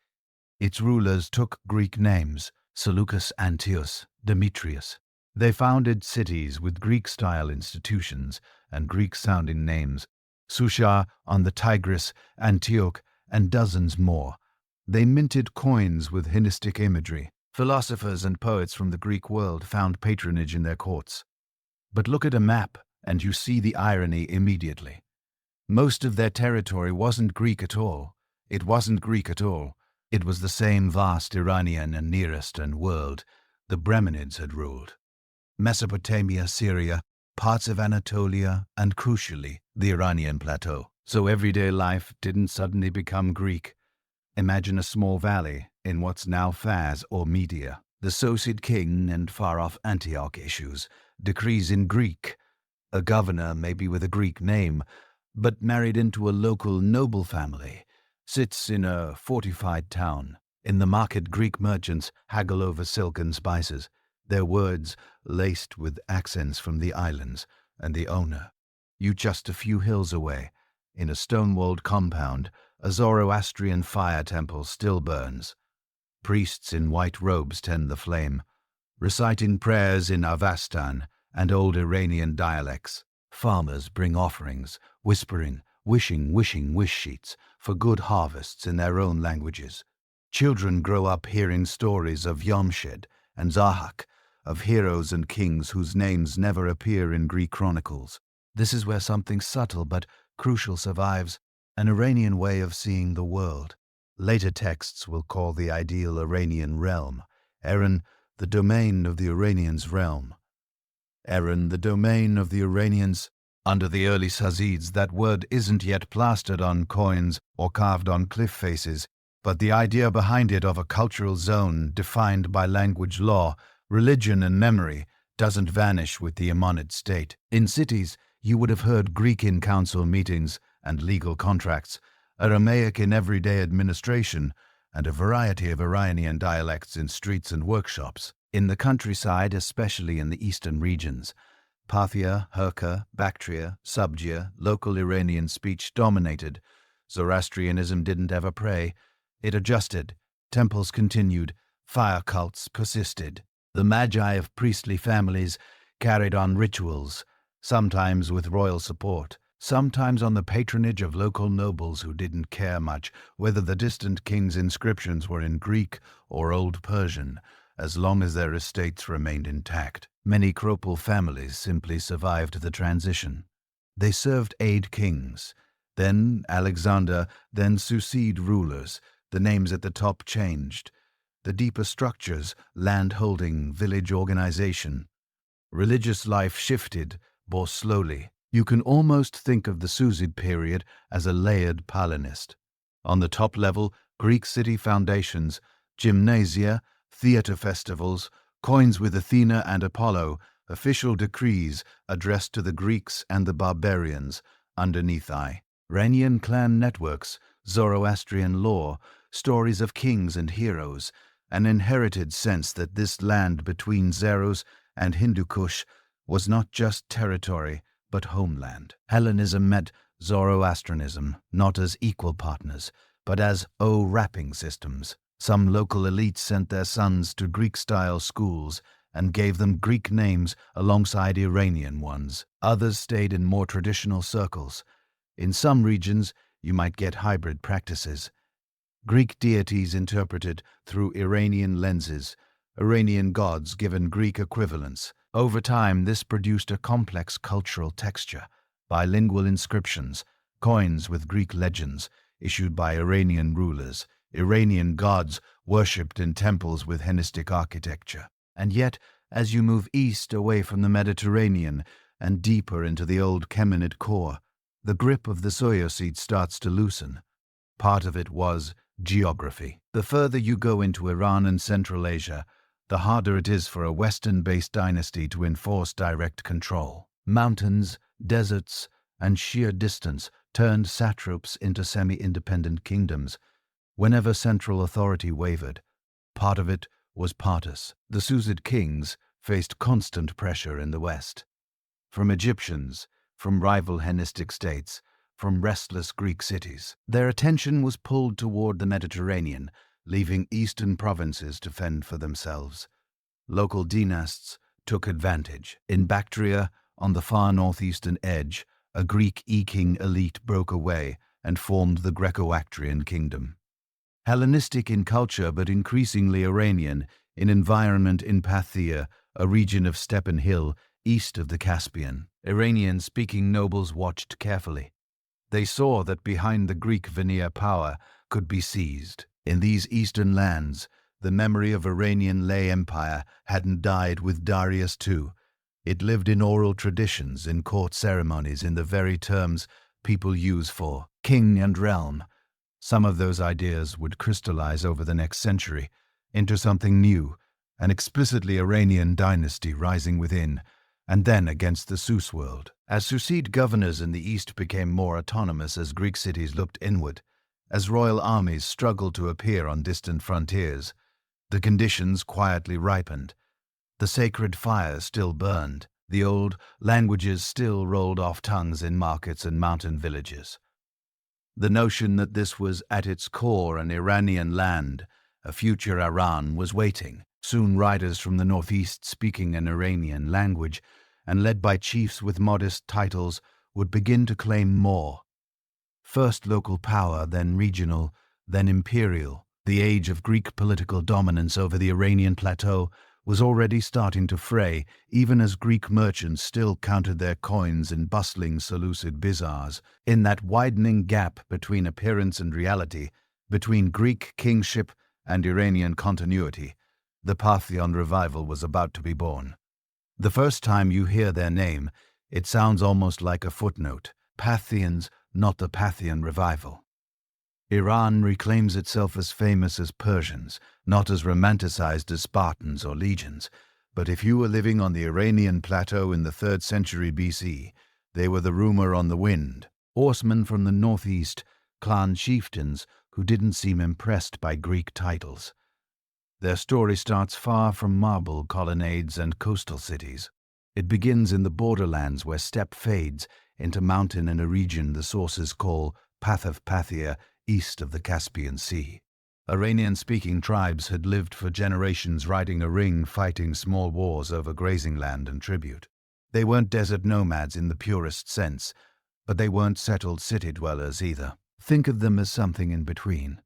Its rulers took Greek names: Seleucus, Antiochus, Demetrius. They founded cities with Greek-style institutions and Greek-sounding names: Susa on the Tigris, Antioch, and dozens more. They minted coins with Hellenistic imagery. Philosophers and poets from the Greek world found patronage in their courts. But look at a map, and you see the irony immediately. Most of their territory wasn't Greek at all. It wasn't Greek at all. It was the same vast Iranian and Near Eastern world the Brahminids had ruled. Mesopotamia, Syria, parts of Anatolia, and crucially, the Iranian plateau. So everyday life didn't suddenly become Greek. Imagine a small valley in what's now Fars or Media. The Sassanid king and far-off Antioch issues decrees in Greek. A governor, maybe with a Greek name, but married into a local noble family, sits in a fortified town. In the market, Greek merchants haggle over silk and spices, their words laced with accents from the islands, and the owner. You just a few hills away, in a stone-walled compound, a Zoroastrian fire temple still burns. Priests in white robes tend the flame, reciting prayers in Avestan and old Iranian dialects. Farmers bring offerings, whispering, wishing wish sheets for good harvests in their own languages. Children grow up hearing stories of Yamshed and Zahak, of heroes and kings whose names never appear in Greek chronicles. This is where something subtle but crucial survives, an Iranian way of seeing the world. Later texts will call the ideal Iranian realm, Iran, the domain of the Iranians' realm. Iran, the domain of the Iranians. Under the early Sassids, that word isn't yet plastered on coins or carved on cliff faces, but the idea behind it of a cultural zone defined by language law, religion and memory doesn't vanish with the Imanid state. In cities, you would have heard Greek in council meetings and legal contracts, Aramaic in everyday administration, and a variety of Iranian dialects in streets and workshops. In the countryside, especially in the eastern regions, Parthia, Hurka, Bactria, Subgia, local Iranian speech dominated. Zoroastrianism didn't ever pray. It adjusted. Temples continued. Fire cults persisted. The magi of priestly families carried on rituals, sometimes with royal support, sometimes on the patronage of local nobles who didn't care much whether the distant king's inscriptions were in Greek or Old Persian, as long as their estates remained intact. Many Kropal families simply survived the transition. They served aid kings, then Alexander, then Sassanid rulers. The names at the top changed. The deeper structures, land-holding, village organization. Religious life shifted, bore slowly. You can almost think of the Sassanid period as a layered palinist. On the top level, Greek city foundations, gymnasia, theater festivals, coins with Athena and Apollo, official decrees addressed to the Greeks and the barbarians, underneath Iranian clan networks, Zoroastrian lore, stories of kings and heroes, an inherited sense that this land between Zeros and Hindu Kush was not just territory, but homeland. Hellenism met Zoroastrianism not as equal partners, but as wrapping systems. Some local elites sent their sons to Greek-style schools and gave them Greek names alongside Iranian ones. Others stayed in more traditional circles. In some regions, you might get hybrid practices. Greek deities interpreted through Iranian lenses, Iranian gods given Greek equivalents. Over time, this produced a complex cultural texture, bilingual inscriptions, coins with Greek legends issued by Iranian rulers, Iranian gods worshipped in temples with Hellenistic architecture. And yet, as you move east away from the Mediterranean and deeper into the old Achaemenid core, the grip of the Seleucid starts to loosen. Part of it was geography. The further you go into Iran and Central Asia, the harder it is for a Western-based dynasty to enforce direct control. Mountains, deserts, and sheer distance turned satraps into semi-independent kingdoms. Whenever central authority wavered, part of it was Partus. The Seleucid kings faced constant pressure in the West. From Egyptians, from rival Hellenistic states, from restless Greek cities. Their attention was pulled toward the Mediterranean, leaving eastern provinces to fend for themselves. Local dynasts took advantage. In Bactria, on the far northeastern edge, a Greek e-king elite broke away and formed the Greco-Bactrian kingdom. Hellenistic in culture but increasingly Iranian in environment in Parthia, a region of steppe and hill east of the Caspian. Iranian-speaking nobles watched carefully. They saw that behind the Greek veneer power could be seized. In these eastern lands, the memory of Iranian lay empire hadn't died with Darius II. It lived in oral traditions, in court ceremonies, in the very terms people use for king and realm. Some of those ideas would crystallize over the next century into something new, an explicitly Iranian dynasty rising within, and then against the Sus world. As Seleucid governors in the east became more autonomous as Greek cities looked inward, as royal armies struggled to appear on distant frontiers, the conditions quietly ripened. The sacred fire still burned. The old languages still rolled off tongues in markets and mountain villages. The notion that this was at its core an Iranian land, a future Iran, was waiting. Soon riders from the northeast speaking an Iranian language and led by chiefs with modest titles would begin to claim more. First local power, then regional, then imperial. The age of Greek political dominance over the Iranian plateau was already starting to fray, even as Greek merchants still counted their coins in bustling Seleucid bazaars. In that widening gap between appearance and reality, between Greek kingship and Iranian continuity, the Parthian revival was about to be born. The first time you hear their name, it sounds almost like a footnote. Parthians, not the Parthian revival. Iran reclaims itself as famous as Persians, not as romanticized as Spartans or legions. But if you were living on the Iranian plateau in the 3rd century BC, they were the rumor on the wind. Horsemen from the northeast, clan chieftains who didn't seem impressed by Greek titles. Their story starts far from marble colonnades and coastal cities. It begins in the borderlands where steppe fades into mountain in a region the sources call Path of Parthia, east of the Caspian Sea. Iranian-speaking tribes had lived for generations riding a ring fighting small wars over grazing land and tribute. They weren't desert nomads in the purest sense, but they weren't settled city dwellers either. Think of them as something in between.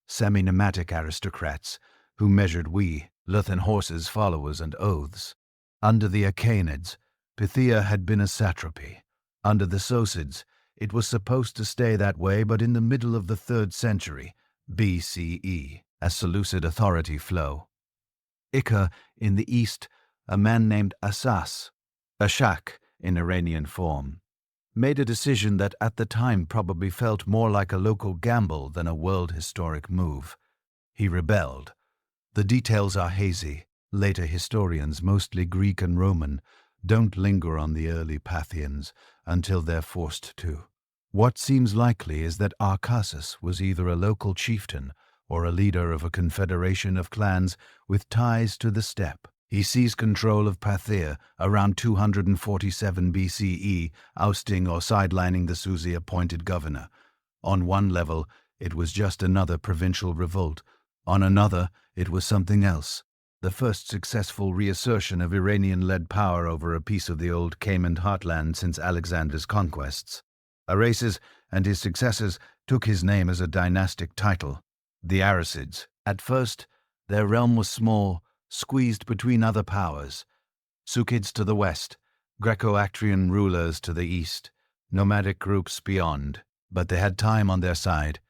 Semi-nomadic aristocrats who measured Luthan horses, followers, and oaths. Under the Achaemenids, Parthia had been a satrapy. Under the Seleucids, it was supposed to stay that way, but in the middle of the 3rd century, BCE, as Seleucid authority flow. Ika in the east, a man named Asas, Ashak in Iranian form, made a decision that at the time probably felt more like a local gamble than a world historic move. He rebelled. The details are hazy. Later historians, mostly Greek and Roman, don't linger on the early Parthians until they're forced to. What seems likely is that Arcasus was either a local chieftain or a leader of a confederation of clans with ties to the steppe. He seized control of Parthia around 247 BCE, ousting or sidelining the Susi-appointed governor. On one level, it was just another provincial revolt. On another, it was something else. The first successful reassertion of Iranian-led power over a piece of the old Achaemenid heartland since Alexander's conquests. Arases and his successors took his name as a dynastic title. The Arsacids. At first, their realm was small, squeezed between other powers. Sukids to the west, Greco-Bactrian rulers to the east, nomadic groups beyond. But they had time on their side.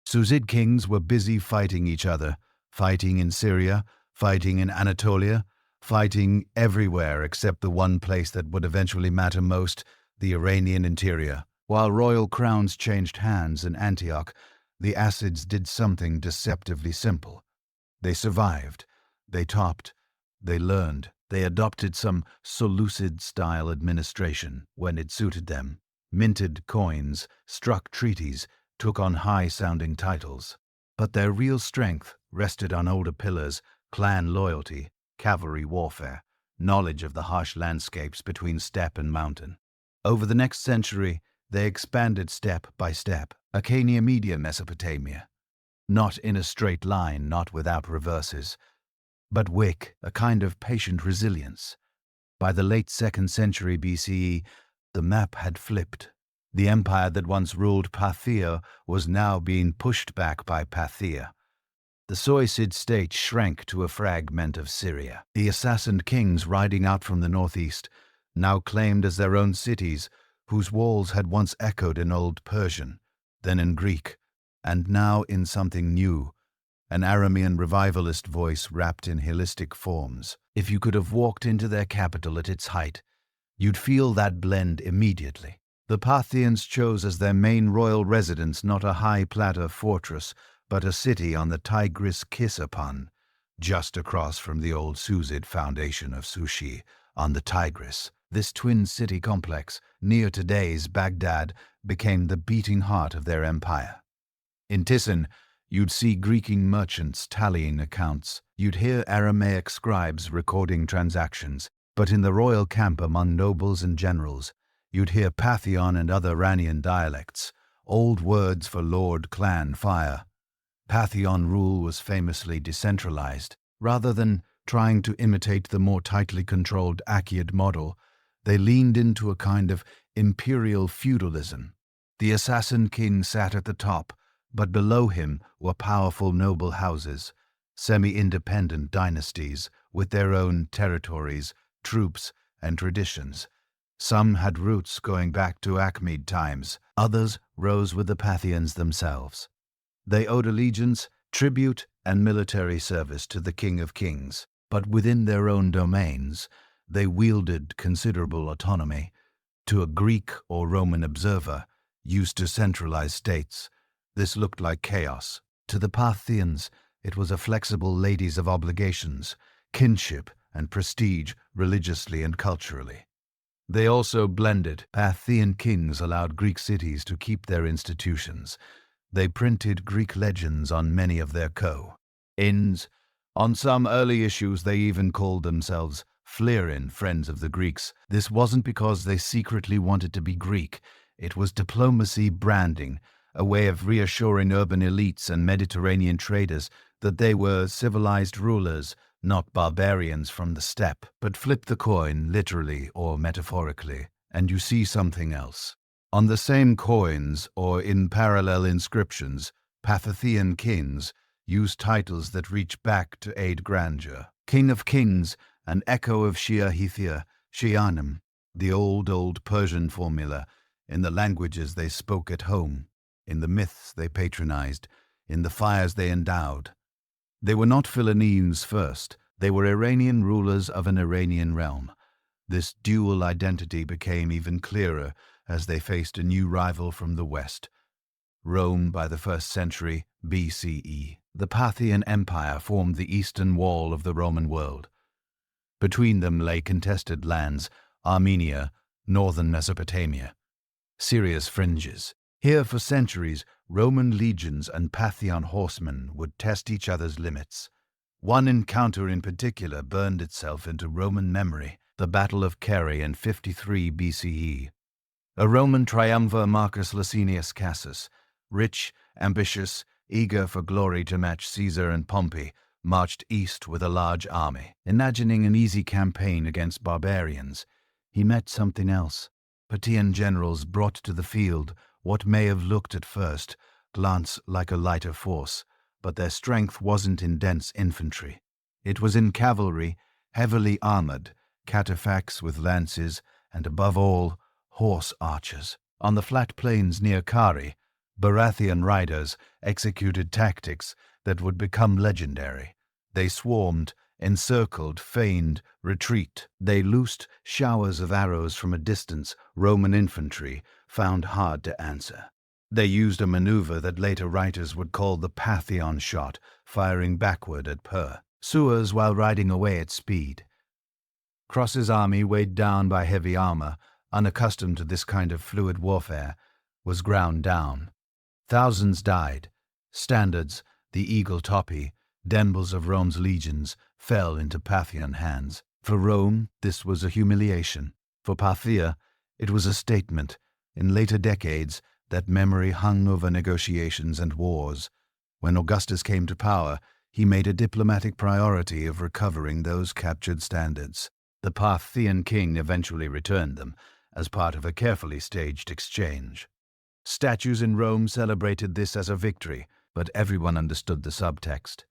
Suzid kings were busy fighting each other, fighting in Syria, fighting in Anatolia, fighting everywhere except the one place that would eventually matter most, the Iranian interior. While royal crowns changed hands in Antioch, the Assids did something deceptively simple. They survived, they topped, they learned, they adopted some Seleucid-style administration when it suited them, minted coins, struck treaties, took on high-sounding titles. But their real strength rested on older pillars, clan loyalty, cavalry warfare, knowledge of the harsh landscapes between steppe and mountain. Over the next century, they expanded step by step, Achaia Media Mesopotamia. Not in a straight line, not without reverses, but wick, a kind of patient resilience. By the late 2nd century BCE, the map had flipped. The empire that once ruled Parthia was now being pushed back by Parthia. The Seleucid state shrank to a fragment of Syria. The assassin kings riding out from the northeast, now claimed as their own cities, whose walls had once echoed in Old Persian, then in Greek, and now in something new, an Aramean revivalist voice wrapped in holistic forms. If you could have walked into their capital at its height, you'd feel that blend immediately. The Parthians chose as their main royal residence not a high plateau fortress, but a city on the Tigris Kisapan, just across from the old Suzid foundation of Sushi on the Tigris. This twin city complex, near today's Baghdad, became the beating heart of their empire. In Tisan, you'd see Greek merchants tallying accounts. You'd hear Aramaic scribes recording transactions. But in the royal camp among nobles and generals, you'd hear Pathion and other Iranian dialects, old words for lord, clan, fire. Pathion rule was famously decentralized. Rather than trying to imitate the more tightly controlled Achaeid model, they leaned into a kind of imperial feudalism. The assassin king sat at the top, but below him were powerful noble houses, semi-independent dynasties with their own territories, troops, and traditions. Some had roots going back to Achaemenid times, others rose with the Parthians themselves. They owed allegiance, tribute, and military service to the King of Kings, but within their own domains, they wielded considerable autonomy. To a Greek or Roman observer, used to centralized states, this looked like chaos. To the Parthians, it was a flexible ladies of obligations, kinship, and prestige religiously and culturally. They also blended. Parthian kings allowed Greek cities to keep their institutions. They printed Greek legends on many of their inns. On some early issues, they even called themselves Phlerin, friends of the Greeks. This wasn't because they secretly wanted to be Greek. It was diplomacy branding, a way of reassuring urban elites and Mediterranean traders that they were civilized rulers, not barbarians from the steppe. But flip the coin, literally or metaphorically, and you see something else. On the same coins, or in parallel inscriptions, Parthian kings used titles that reach back to aid grandeur. King of Kings, an echo of Shia-Hethia, Shianim, the old Persian formula, in the languages they spoke at home, in the myths they patronized, in the fires they endowed. They were not Philinines first, they were Iranian rulers of an Iranian realm. This dual identity became even clearer as they faced a new rival from the west. Rome by the 1st century BCE. The Persian Empire formed the eastern wall of the Roman world. Between them lay contested lands, Armenia, northern Mesopotamia, Syria's fringes. Here for centuries, Roman legions and Parthian horsemen would test each other's limits. One encounter in particular burned itself into Roman memory, the Battle of Carrhae in 53 BCE. A Roman triumvir, Marcus Licinius Crassus, rich, ambitious, eager for glory to match Caesar and Pompey, marched east with a large army. Imagining an easy campaign against barbarians, he met something else. Parthian generals brought to the field what may have looked at first glance like a lighter force, but their strength wasn't in dense infantry. It was in cavalry, heavily armored, cataphracts with lances, and above all, horse archers. On the flat plains near Kari, Baratheon riders executed tactics that would become legendary. They swarmed, encircled, feigned retreat. They loosed showers of arrows from a distance Roman infantry found hard to answer. They used a maneuver that later writers would call the Pantheon shot, firing backward at pursuers while riding away at speed. Cross's army, weighed down by heavy armor, unaccustomed to this kind of fluid warfare, was ground down. Thousands died. Standards, the eagle topi, dembles of Rome's legions, fell into Parthian hands. For Rome, this was a humiliation. For Parthia, it was a statement. In later decades, that memory hung over negotiations and wars. When Augustus came to power, he made a diplomatic priority of recovering those captured standards. The Parthian king eventually returned them, as part of a carefully staged exchange. Statues in Rome celebrated this as a victory, but everyone understood the subtext.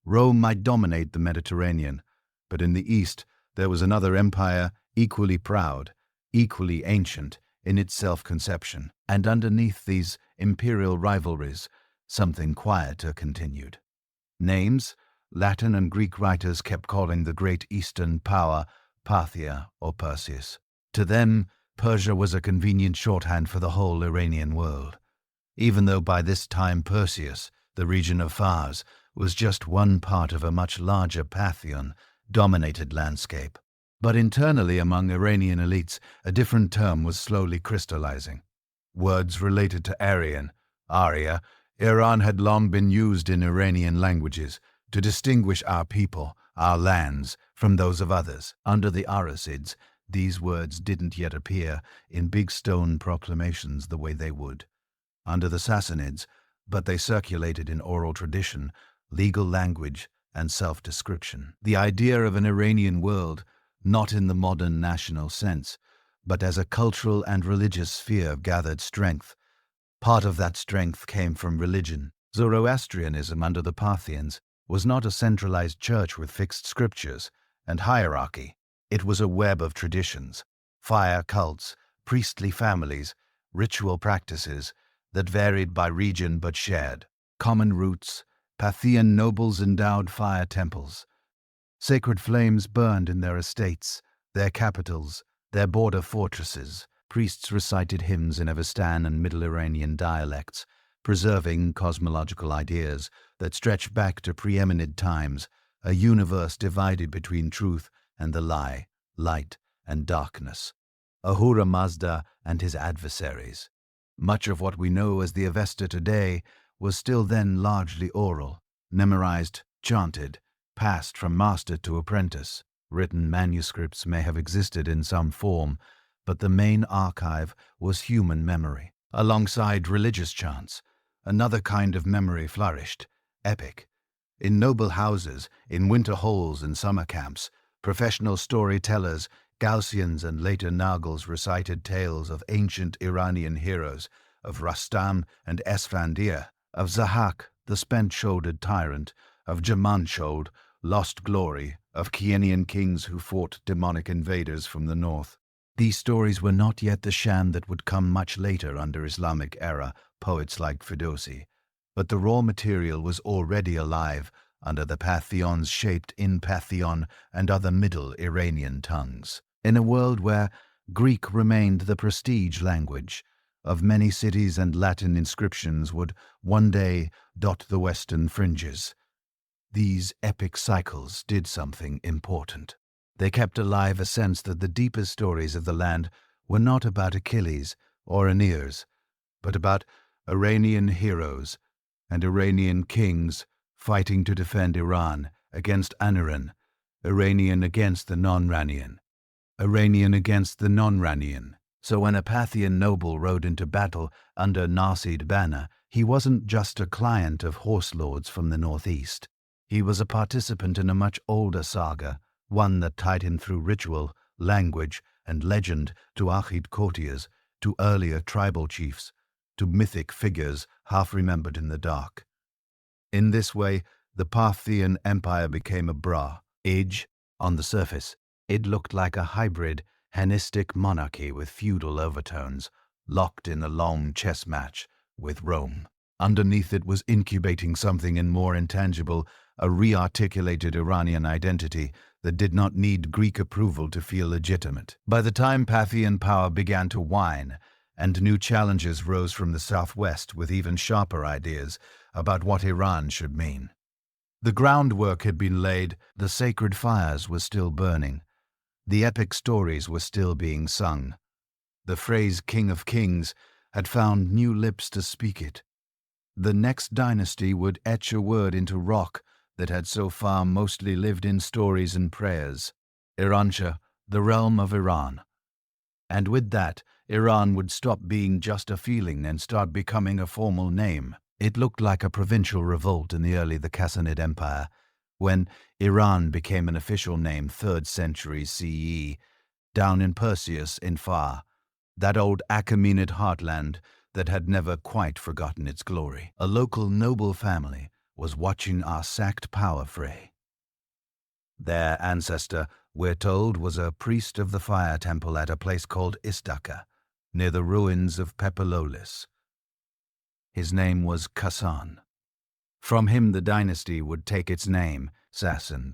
Rome might dominate the Mediterranean, but in the east there was another empire equally proud, equally ancient in its self-conception, and underneath these imperial rivalries, something quieter continued. Names, Latin and Greek writers kept calling the great eastern power Parthia or Perseus. To them, Persia was a convenient shorthand for the whole Iranian world, even though by this time Perseus, the region of Fars, was just one part of a much larger Parthian-dominated landscape. But internally among Iranian elites, a different term was slowly crystallizing. Words related to Arya, Iran had long been used in Iranian languages to distinguish our people, our lands, from those of others. Under the Arsacids, these words didn't yet appear in big stone proclamations the way they would under the Sassanids, but they circulated in oral tradition, legal language, and self-description. The idea of an Iranian world, not in the modern national sense, but as a cultural and religious sphere, gathered strength. Part of that strength came from religion. Zoroastrianism under the Parthians was not a centralized church with fixed scriptures and hierarchy. It was a web of traditions, fire cults, priestly families, ritual practices that varied by region but shared common roots. Parthian nobles endowed fire temples. Sacred flames burned in their estates, their capitals, their border fortresses. Priests recited hymns in Avestan and Middle Iranian dialects, preserving cosmological ideas that stretch back to preeminent times, a universe divided between truth and the lie, light and darkness, Ahura Mazda and his adversaries. Much of what we know as the Avesta today was still then largely oral, memorized, chanted, passed from master to apprentice. Written manuscripts may have existed in some form, but the main archive was human memory. Alongside religious chants, another kind of memory flourished, epic. In noble houses, in winter halls and summer camps, professional storytellers, Gaussians and later Nagels recited tales of ancient Iranian heroes, of Rustam and Esfandiar, of Zahak, the spent-shouldered tyrant, of Jamanshod, lost glory, of Kienian kings who fought demonic invaders from the north. These stories were not yet the sham that would come much later under Islamic era poets like Ferdowsi, but the raw material was already alive under the Parthians shaped in Parthian and other Middle Iranian tongues. In a world where Greek remained the prestige language, of many cities and Latin inscriptions would one day dot the western fringes. These epic cycles did something important. They kept alive a sense that the deepest stories of the land were not about Achilles or Aeneas, but about Iranian heroes and Iranian kings fighting to defend Iran against Aniran, Iranian against the non-Ranian, Iranian against the non-Ranian. So when a Parthian noble rode into battle under Narsid banner, he wasn't just a client of horse lords from the northeast. He was a participant in a much older saga, one that tied him through ritual, language, and legend to Akhid courtiers, to earlier tribal chiefs, to mythic figures half remembered in the dark. In this way, the Parthian Empire became a age. On the surface, it looked like a hybrid Hellenistic monarchy with feudal overtones, locked in a long chess match with Rome. Underneath it was incubating something in more intangible, a re-articulated Iranian identity that did not need Greek approval to feel legitimate. By the time Parthian power began to wane, and new challenges rose from the southwest with even sharper ideas about what Iran should mean. The groundwork had been laid, the sacred fires were still burning, the epic stories were still being sung. The phrase King of Kings had found new lips to speak it. The next dynasty would etch a word into rock that had so far mostly lived in stories and prayers. Iransha, the realm of Iran. And with that, Iran would stop being just a feeling and start becoming a formal name. It looked like a provincial revolt in the Sassanid Empire, when Iran became an official name 3rd century CE, down in Perseus in Far, that old Achaemenid heartland that had never quite forgotten its glory. A local noble family was watching our sacked power fray. Their ancestor, we're told, was a priest of the fire temple at a place called Istaka, near the ruins of Pepololis. His name was Kassan. From him the dynasty would take its name, Sassan.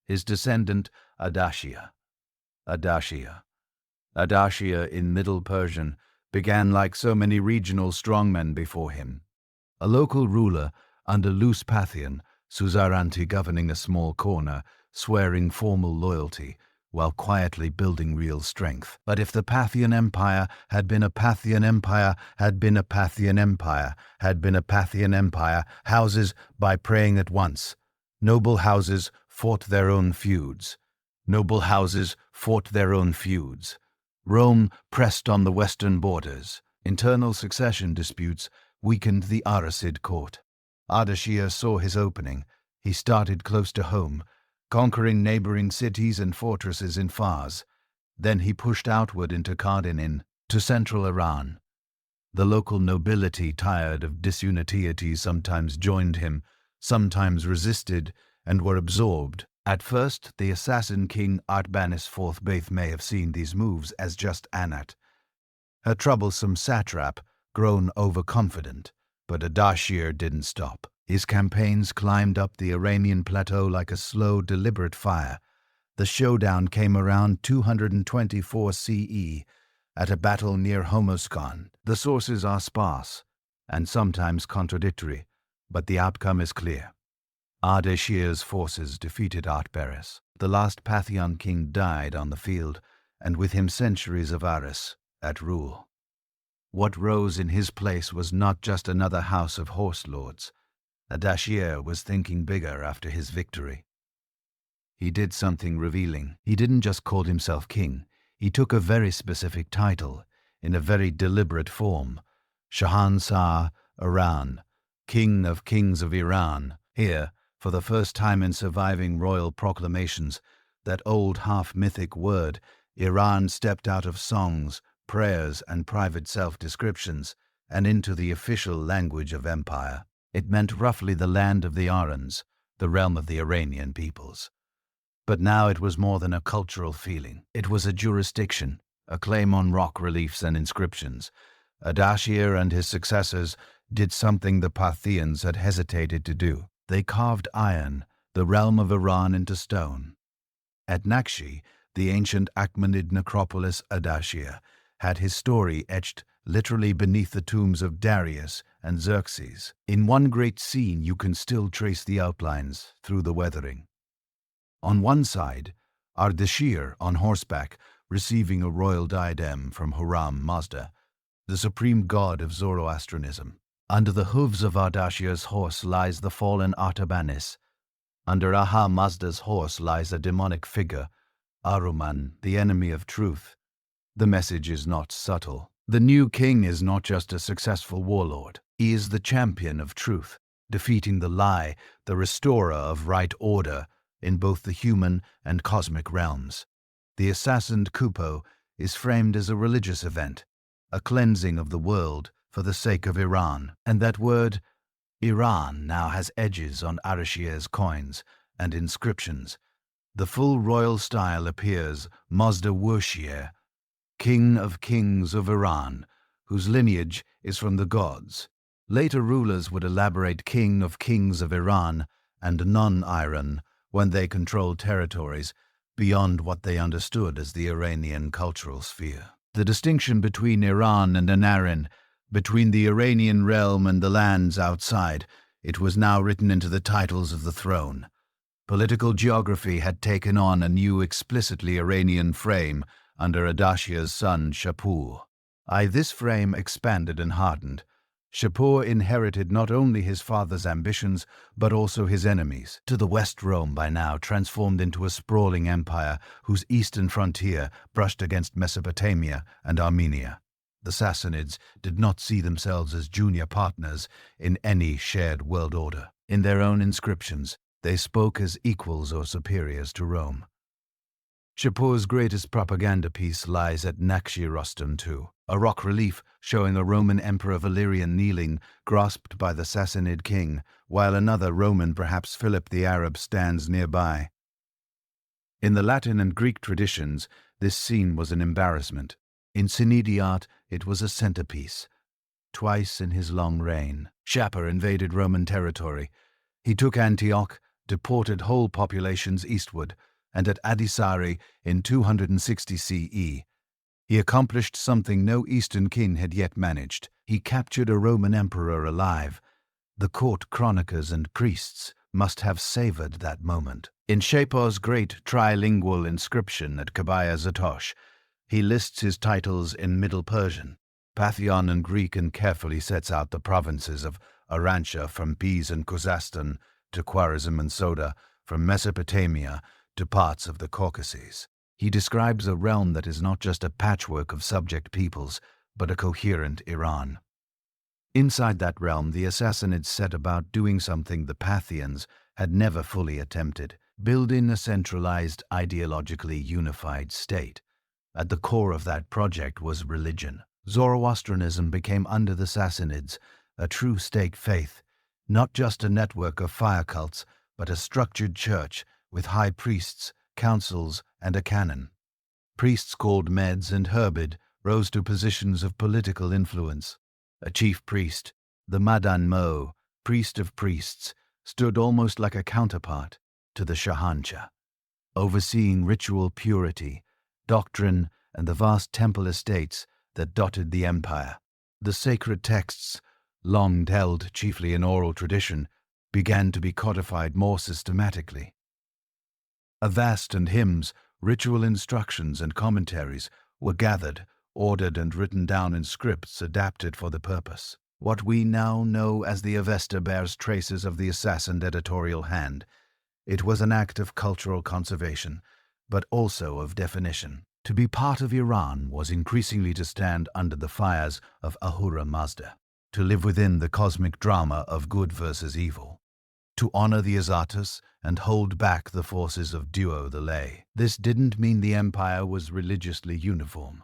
His descendant, Ardashir. Ardashir in Middle Persian began like so many regional strongmen before him. A local ruler under loose Parthian, suzerainty governing a small corner, swearing formal loyalty, while quietly building real strength. But if the Parthian Empire had been a Parthian Empire, had been a Parthian Empire, had been a Parthian Empire, houses by praying at once. Noble houses fought their own feuds. Noble houses fought their own feuds. Rome pressed on the western borders. Internal succession disputes weakened the Aracid court. Ardashir saw his opening. He started close to home, conquering neighboring cities and fortresses in Fars. Then he pushed outward into Kardinin, to central Iran. The local nobility, tired of disunity, sometimes joined him, sometimes resisted, and were absorbed. At first, the assassin king Artabanis IV Beth may have seen these moves as just Anat, her troublesome satrap, grown overconfident. But Ardashir didn't stop. His campaigns climbed up the Iranian plateau like a slow, deliberate fire. The showdown came around 224 CE at a battle near Hormozgan. The sources are sparse and sometimes contradictory, but the outcome is clear. Ardashir's forces defeated Artabanis. The last Parthian king died on the field, and with him centuries of Aris at rule. What rose in his place was not just another house of horse lords. Ardashir was thinking bigger after his victory. He did something revealing. He didn't just call himself king. He took a very specific title, in a very deliberate form. Shahanshah Iran, King of Kings of Iran. Here, for the first time in surviving royal proclamations, that old half-mythic word, Iran stepped out of songs, prayers, and private self-descriptions, and into the official language of empire. It meant roughly the land of the Arans, the realm of the Iranian peoples. But now it was more than a cultural feeling. It was a jurisdiction, a claim on rock reliefs and inscriptions. Ardashir and his successors did something the Parthians had hesitated to do. They carved iron, the realm of Iran, into stone. At Nakshi, the ancient Achaemenid necropolis Ardashir had his story etched literally beneath the tombs of Darius and Xerxes. In one great scene you can still trace the outlines through the weathering. On one side, Ardashir on horseback, receiving a royal diadem from Huram Mazda, the supreme god of Zoroastrianism. Under the hooves of Ardashir's horse lies the fallen Artabanis. Under Aha Mazda's horse lies a demonic figure, Aruman, the enemy of truth. The message is not subtle. The new king is not just a successful warlord. He is the champion of truth, defeating the lie, the restorer of right order in both the human and cosmic realms. The assassined Kupo is framed as a religious event, a cleansing of the world for the sake of Iran. And that word, Iran now has edges on Arashiyeh's coins and inscriptions. The full royal style appears Mazda Wurshier, King of Kings of Iran, whose lineage is from the gods. Later rulers would elaborate King of Kings of Iran and non-Iran when they controlled territories beyond what they understood as the Iranian cultural sphere. The distinction between Iran and Iran, between the Iranian realm and the lands outside, it was now written into the titles of the throne. Political geography had taken on a new explicitly Iranian frame under Ardashir's son Shapur. This frame expanded and hardened. Shapur inherited not only his father's ambitions, but also his enemies. To the west, Rome by now transformed into a sprawling empire whose eastern frontier brushed against Mesopotamia and Armenia. The Sassanids did not see themselves as junior partners in any shared world order. In their own inscriptions, they spoke as equals or superiors to Rome. Shapur's greatest propaganda piece lies at Nakshi-Rostam II, a rock relief showing a Roman Emperor Valerian kneeling, grasped by the Sassanid king, while another Roman, perhaps Philip the Arab, stands nearby. In the Latin and Greek traditions, this scene was an embarrassment. In Sinidi art, it was a centerpiece. Twice in his long reign, Shapur invaded Roman territory. He took Antioch, deported whole populations eastward, and at Adisari in 260 CE, he accomplished something no Eastern king had yet managed. He captured a Roman emperor alive. The court chroniclers and priests must have savored that moment. In Shapur's great trilingual inscription at Kabaya Zatosh, he lists his titles in Middle Persian, Parthian and Greek, and carefully sets out the provinces of Aransha from Pise and Khuzestan to Khwarezm and Soda, from Mesopotamia to parts of the Caucasus. He describes a realm that is not just a patchwork of subject peoples, but a coherent Iran. Inside that realm, the Sassanids set about doing something the Parthians had never fully attempted, building a centralized, ideologically unified state. At the core of that project was religion. Zoroastrianism became under the Sassanids a true state faith, not just a network of fire cults, but a structured church with high priests, councils, and a canon. Priests called Meds and Herbid rose to positions of political influence. A chief priest, the Madan Mo, priest of priests, stood almost like a counterpart to the Shahanshah, overseeing ritual purity, doctrine, and the vast temple estates that dotted the empire. The sacred texts, long held chiefly in oral tradition, began to be codified more systematically. Avast and hymns, ritual instructions, and commentaries were gathered, ordered, and written down in scripts adapted for the purpose. What we now know as the Avesta bears traces of the assassin's editorial hand. It was an act of cultural conservation, but also of definition. To be part of Iran was increasingly to stand under the fires of Ahura Mazda, to live within the cosmic drama of good versus evil, to honor the Azatus and hold back the forces of Duo the Lay. This didn't mean the empire was religiously uniform.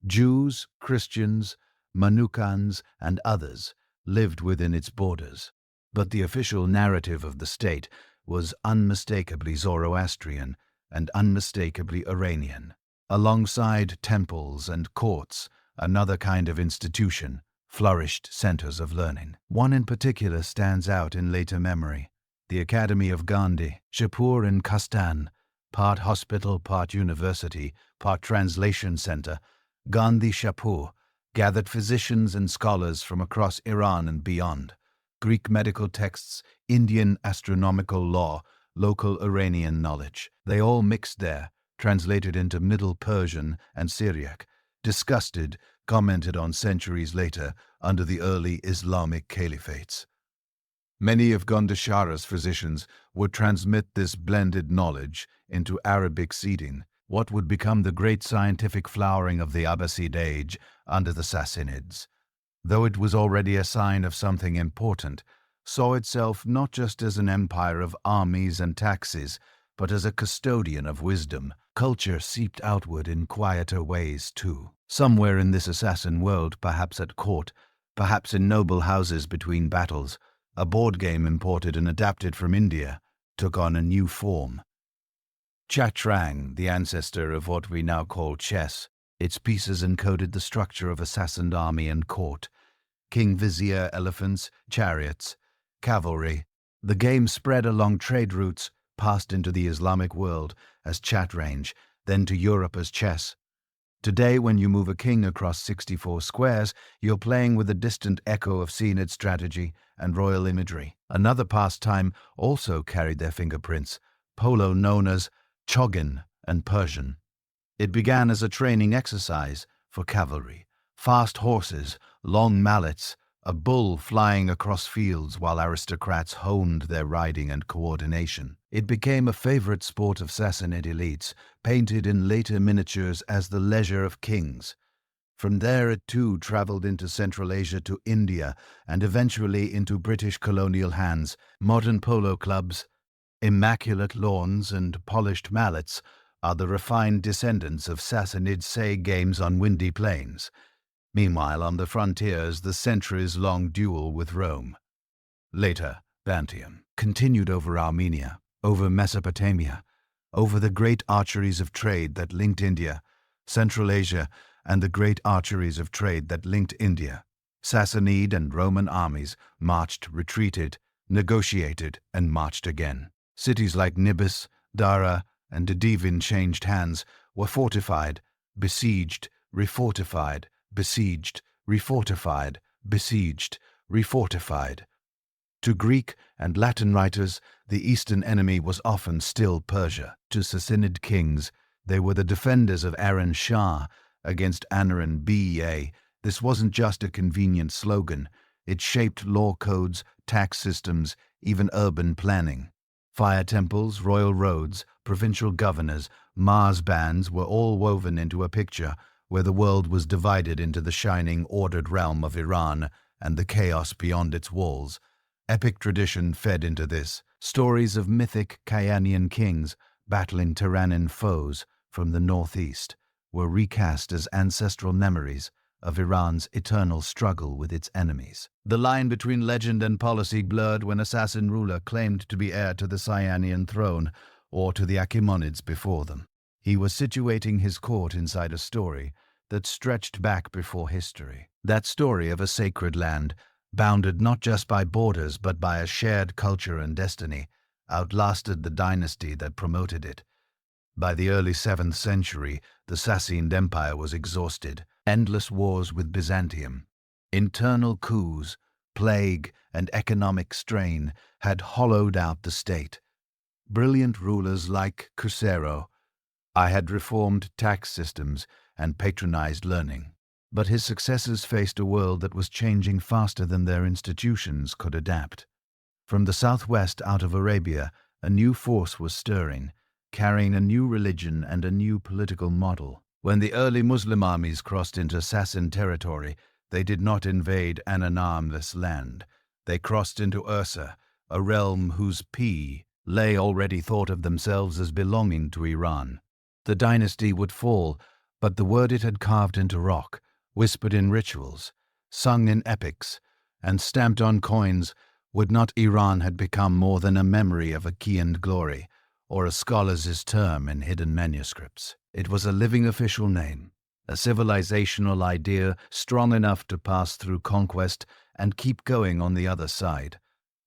Jews, Christians, Manukans, and others lived within its borders, but the official narrative of the state was unmistakably Zoroastrian and unmistakably Iranian. Alongside temples and courts, another kind of institution flourished centers of learning. One in particular stands out in later memory: the Academy of Gandhi. Shapur in Kastan, part hospital, part university, part translation center, Gandhi Shapur gathered physicians and scholars from across Iran and beyond. Greek medical texts, Indian astronomical law, local Iranian knowledge. They all mixed there, translated into Middle Persian and Syriac, discussed, commented on centuries later under the early Islamic caliphates. Many of Gandhishara's physicians would transmit this blended knowledge into Arabic seeding, what would become the great scientific flowering of the Abbasid age under the Sassanids. Though it was already a sign of something important, saw itself not just as an empire of armies and taxes, but as a custodian of wisdom. Culture seeped outward in quieter ways, too. Somewhere in this assassin world, perhaps at court, perhaps in noble houses between battles, a board game imported and adapted from India, took on a new form. Chatrang, the ancestor of what we now call chess, its pieces encoded the structure of a Sassanid army and court, king vizier elephants, chariots, cavalry. The game spread along trade routes, passed into the Islamic world as chatranj, then to Europe as chess. Today, when you move a king across 64 squares, you're playing with a distant echo of Sassanid strategy and royal imagery. Another pastime also carried their fingerprints, polo known as Choggin and Persian. It began as a training exercise for cavalry. Fast horses, long mallets, a bull flying across fields while aristocrats honed their riding and coordination. It became a favorite sport of Sassanid elites, painted in later miniatures as the leisure of kings. From there it too traveled into Central Asia to India and eventually into British colonial hands. Modern polo clubs, immaculate lawns and polished mallets are the refined descendants of Sassanid say games on windy plains. Meanwhile, on the frontiers, the centuries-long duel with Rome. Later, Bantium continued over Armenia, over Mesopotamia, over the great arteries of trade that linked India, Central Asia, and the great arteries of trade that linked India. Sassanid and Roman armies marched, retreated, negotiated, and marched again. Cities like Nibis, Dara, and Dedivin changed hands, were fortified, besieged, refortified, besieged, refortified, besieged, refortified. To Greek and Latin writers, the eastern enemy was often still Persia. To Sassanid kings, they were the defenders of Aran Shah against Anaran Ba. This wasn't just a convenient slogan. It shaped law codes, tax systems, even urban planning. Fire temples, royal roads, provincial governors, Mars bands were all woven into a picture where the world was divided into the shining, ordered realm of Iran and the chaos beyond its walls. Epic tradition fed into this. Stories of mythic Kayanian kings battling Tyrannan foes from the northeast were recast as ancestral memories of Iran's eternal struggle with its enemies. The line between legend and policy blurred when a Sassan ruler claimed to be heir to the Sassanian throne or to the Achaemenids before them. He was situating his court inside a story that stretched back before history. That story of a sacred land, bounded not just by borders but by a shared culture and destiny, outlasted the dynasty that promoted it. By the early 7th century, the Sassanid Empire was exhausted. Endless wars with Byzantium, internal coups, plague, and economic strain had hollowed out the state. Brilliant rulers like Khusro had reformed tax systems and patronized learning. But his successors faced a world that was changing faster than their institutions could adapt. From the southwest out of Arabia, a new force was stirring, carrying a new religion and a new political model. When the early Muslim armies crossed into Sassan territory, they did not invade an unarmless land. They crossed into Ursa, a realm whose lay already thought of themselves as belonging to Iran. The dynasty would fall, but the word it had carved into rock, whispered in rituals, sung in epics, and stamped on coins, would not Iran had become more than a memory of Achaean glory, or a scholar's term in hidden manuscripts. It was a living official name, a civilizational idea strong enough to pass through conquest and keep going on the other side.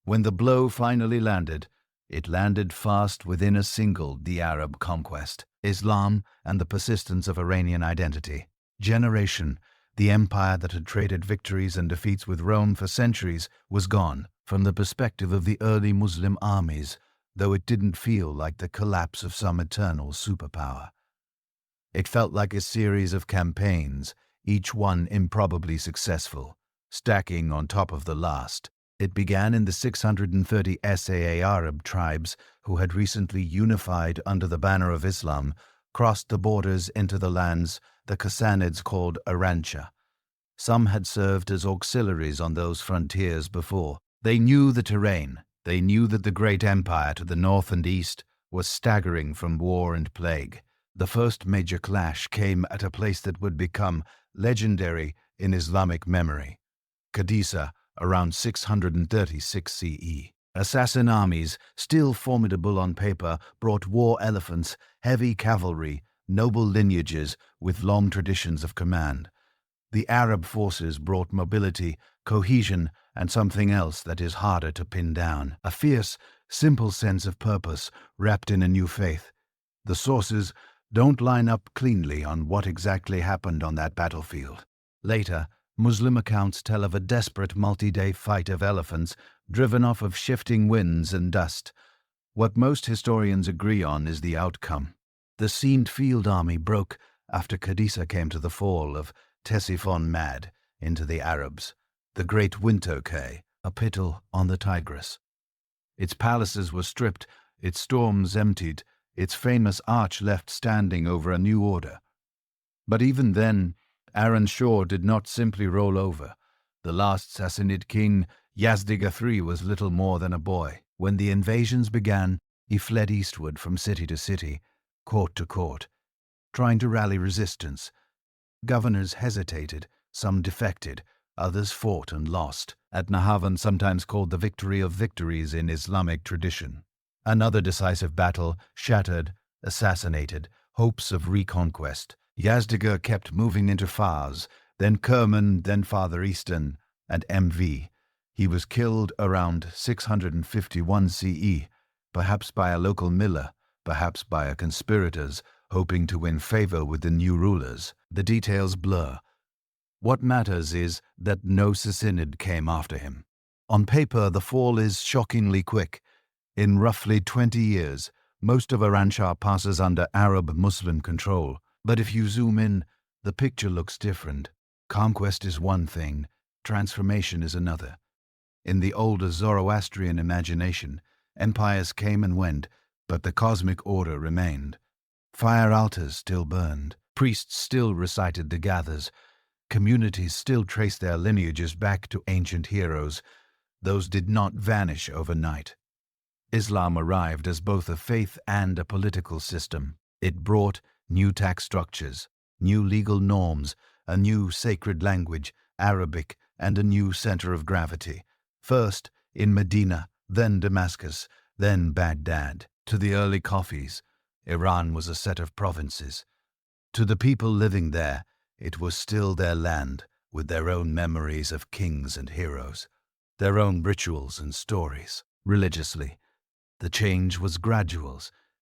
When the blow finally landed, it landed fast within a single, the Arab conquest, Islam and the persistence of Iranian identity. Generation, the empire that had traded victories and defeats with Rome for centuries, was gone. From the perspective of the early Muslim armies, though it didn't feel like the collapse of some eternal superpower. It felt like a series of campaigns, each one improbably successful, stacking on top of the last. It began in the 630 Saa Arab tribes who had recently unified under the banner of Islam, crossed the borders into the lands the Sassanids called Arancha. Some had served as auxiliaries on those frontiers before. They knew the terrain. They knew that the great empire to the north and east was staggering from war and plague. The first major clash came at a place that would become legendary in Islamic memory, Qadisah, around 636 CE. Assassin armies, still formidable on paper, brought war elephants, heavy cavalry, noble lineages with long traditions of command. The Arab forces brought mobility, cohesion, and something else that is harder to pin down. A fierce, simple sense of purpose wrapped in a new faith. The sources don't line up cleanly on what exactly happened on that battlefield. Later, Muslim accounts tell of a desperate multi-day fight of elephants driven off of shifting winds and dust. What most historians agree on is the outcome. The seamed field army broke after Kadisa came to the fall of Ctesiphon Mad into the Arabs, the great Wintoke, a pittal on the Tigris. Its palaces were stripped, its storms emptied, its famous arch left standing over a new order. But even then, Aaron Shore did not simply roll over. The last Sassanid king, Yazdiga III, was little more than a boy. When the invasions began, he fled eastward from city to city, court to court, trying to rally resistance. Governors hesitated, some defected, others fought and lost, at Nahavan, sometimes called the victory of victories in Islamic tradition. Another decisive battle shattered, assassinated, hopes of reconquest. Yazdiga kept moving into Fars, then Kerman, then Farther Eastern, and MV. He was killed around 651 CE, perhaps by a local miller, perhaps by conspirators, hoping to win favor with the new rulers. The details blur. What matters is that no Sassanid came after him. On paper, the fall is shockingly quick. In roughly 20 years, most of Iran-Shah passes under Arab-Muslim control. But if you zoom in, the picture looks different. Conquest is one thing, transformation is another. In the older Zoroastrian imagination, empires came and went, but the cosmic order remained. Fire altars still burned, priests still recited the gathers, communities still traced their lineages back to ancient heroes. Those did not vanish overnight. Islam arrived as both a faith and a political system. It brought new tax structures, new legal norms, a new sacred language, Arabic, and a new center of gravity. First in Medina, then Damascus, then Baghdad. To the early Coffees, Iran was a set of provinces. To the people living there, it was still their land, with their own memories of kings and heroes, their own rituals and stories. Religiously, the change was gradual,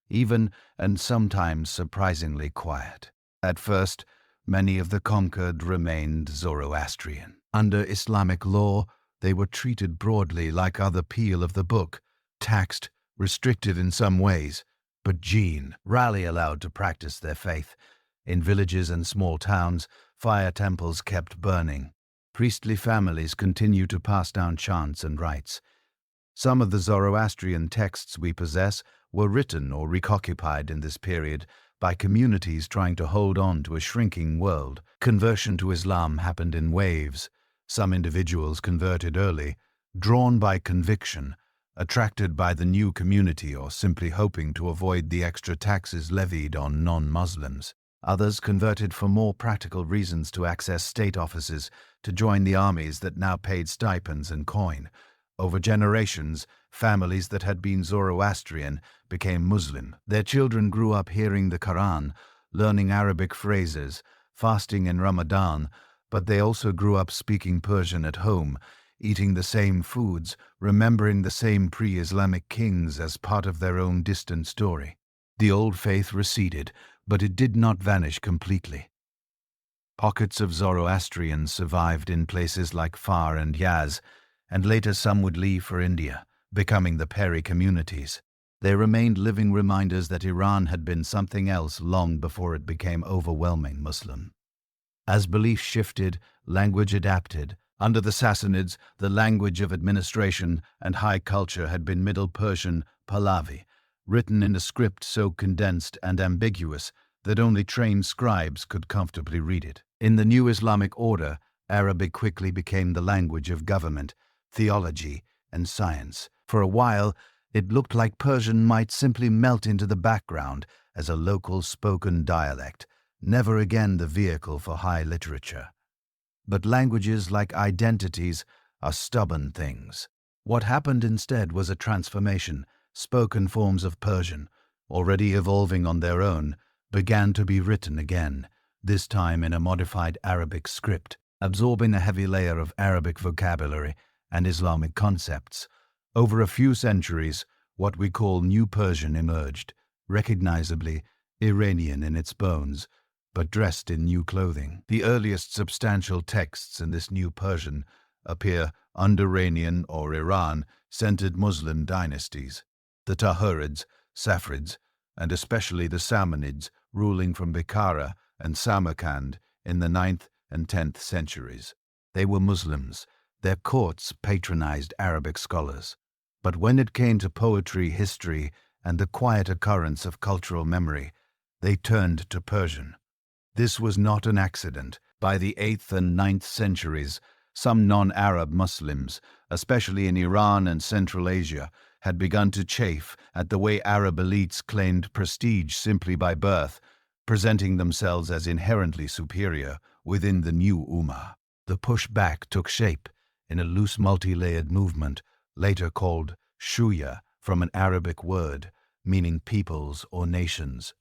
even and sometimes surprisingly quiet. At first, many of the conquered remained Zoroastrian. Under Islamic law, they were treated broadly like other Peel of the book, taxed, restricted in some ways, but rarely allowed to practice their faith. In villages and small towns, fire temples kept burning. Priestly families continued to pass down chants and rites. Some of the Zoroastrian texts we possess were written or recoccupied in this period by communities trying to hold on to a shrinking world. Conversion to Islam happened in waves. Some individuals converted early, drawn by conviction, attracted by the new community or simply hoping to avoid the extra taxes levied on non-Muslims. Others converted for more practical reasons to access state offices, to join the armies that now paid stipends and coin. Over generations, families that had been Zoroastrian became Muslim. Their children grew up hearing the Quran, learning Arabic phrases, fasting in Ramadan, but they also grew up speaking Persian at home, eating the same foods, remembering the same pre-Islamic kings as part of their own distant story. The old faith receded, but it did not vanish completely. Pockets of Zoroastrians survived in places like Far and Yaz, and later some would leave for India, becoming the Peri communities. They remained living reminders that Iran had been something else long before it became overwhelming Muslim. As belief shifted, language adapted. Under the Sassanids, the language of administration and high culture had been Middle Persian Pahlavi, written in a script so condensed and ambiguous that only trained scribes could comfortably read it. In the new Islamic order, Arabic quickly became the language of government, theology, and science. For a while, it looked like Persian might simply melt into the background as a local spoken dialect, never again the vehicle for high literature. But languages like identities, are stubborn things. What happened instead was a transformation. Spoken forms of Persian, already evolving on their own, began to be written again, this time in a modified Arabic script, absorbing a heavy layer of Arabic vocabulary and Islamic concepts. Over a few centuries, what we call New Persian emerged, recognizably Iranian in its bones, but dressed in new clothing. The earliest substantial texts in this New Persian appear under Iranian or Iran-centered Muslim dynasties, the Tahurids, Saffarids, and especially the Samanids ruling from Bukhara and Samarkand in the 9th and 10th centuries. They were Muslims. Their courts patronized Arabic scholars. But when it came to poetry, history, and the quiet occurrence of cultural memory, they turned to Persian. This was not an accident. By the 8th and 9th centuries, some non-Arab Muslims, especially in Iran and Central Asia, had begun to chafe at the way Arab elites claimed prestige simply by birth, presenting themselves as inherently superior within the new Ummah. The pushback took shape in a loose multi-layered movement, later called Shuya, from an Arabic word meaning peoples or nations.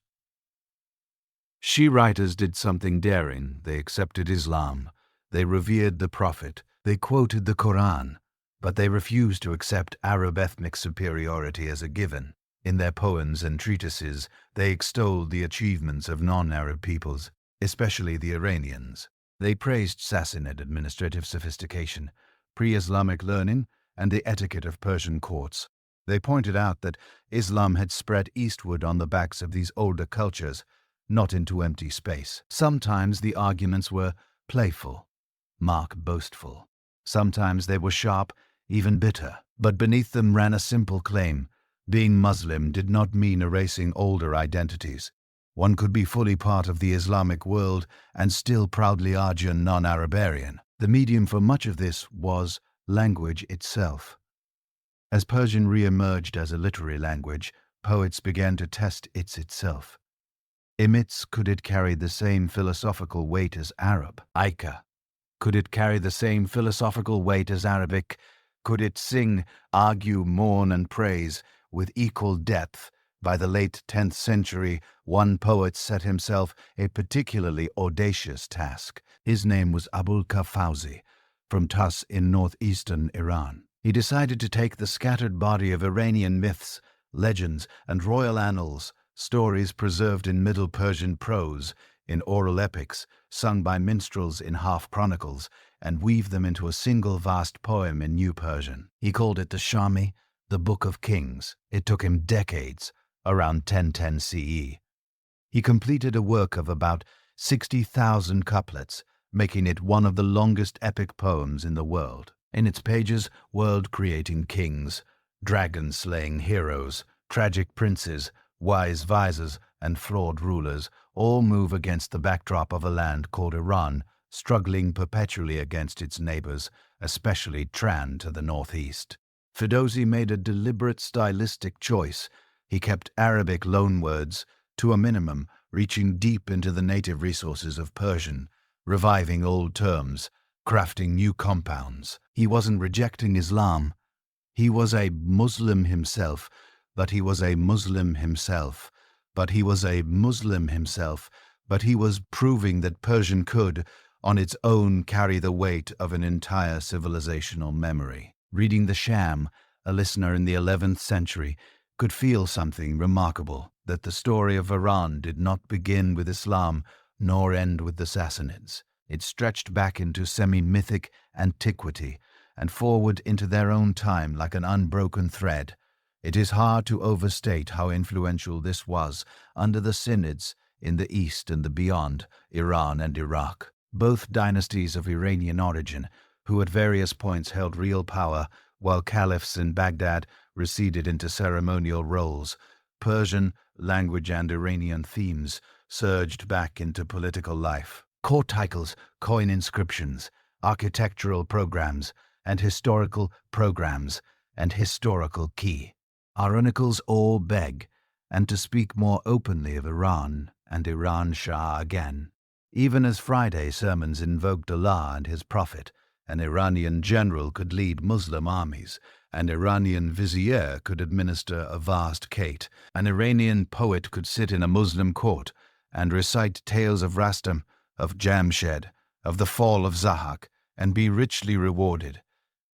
Shi'rites did something daring. They accepted Islam. They revered the Prophet. They quoted the Quran. But they refused to accept Arab ethnic superiority as a given. In their poems and treatises, they extolled the achievements of non-Arab peoples, especially the Iranians. They praised Sassanid administrative sophistication, pre-Islamic learning, and the etiquette of Persian courts. They pointed out that Islam had spread eastward on the backs of these older cultures, not into empty space. Sometimes the arguments were playful, boastful. Sometimes they were sharp, even bitter. But beneath them ran a simple claim. Being Muslim did not mean erasing older identities. One could be fully part of the Islamic world and still proudly Aryan non-Arabarian. The medium for much of this was language itself. As Persian re-emerged as a literary language, poets began to test itself. Could it carry the same philosophical weight as Arab? Aika. Could it carry the same philosophical weight as Arabic? Could it sing, argue, mourn, and praise with equal depth? By the late 10th century, one poet set himself a particularly audacious task. His name was Abul Kafauzi, from Tas in northeastern Iran. He decided to take the scattered body of Iranian myths, legends, and royal annals, stories preserved in Middle Persian prose, in oral epics, sung by minstrels in half-chronicles, and weave them into a single vast poem in New Persian. He called it the Shami, the Book of Kings. It took him decades, around 1010 CE. He completed a work of about 60,000 couplets, making it one of the longest epic poems in the world. In its pages, world-creating kings, dragon-slaying heroes, tragic princes, wise viziers, and flawed rulers all move against the backdrop of a land called Iran, struggling perpetually against its neighbors, especially Tran to the northeast. Ferdowsi made a deliberate stylistic choice. He kept Arabic loanwords to a minimum, reaching deep into the native resources of Persian, reviving old terms, crafting new compounds. He wasn't rejecting Islam. He was a Muslim himself, but he was a Muslim himself, but he was a Muslim himself, but he was proving that Persian could, on its own, carry the weight of an entire civilizational memory. Reading the Sham, a listener in the 11th century could feel something remarkable, that the story of Iran did not begin with Islam nor end with the Sassanids. It stretched back into semi-mythic antiquity and forward into their own time like an unbroken thread. It is hard to overstate how influential this was under the Synods in the East and the beyond, Iran and Iraq, both dynasties of Iranian origin, who at various points held real power, while caliphs in Baghdad receded into ceremonial roles. Persian, language, and Iranian themes surged back into political life. Court titles, coin inscriptions, architectural programs, and historical programs, and historical key. Ironicals all beg, and to speak more openly of Iran and Iran Shah again. Even as Friday sermons invoked Allah and his Prophet, An Iranian general could lead Muslim armies. An Iranian vizier could administer a vast Kate. An Iranian poet could sit in a Muslim court and recite tales of Rastam, of Jamshed, of the fall of Zahak, and be richly rewarded.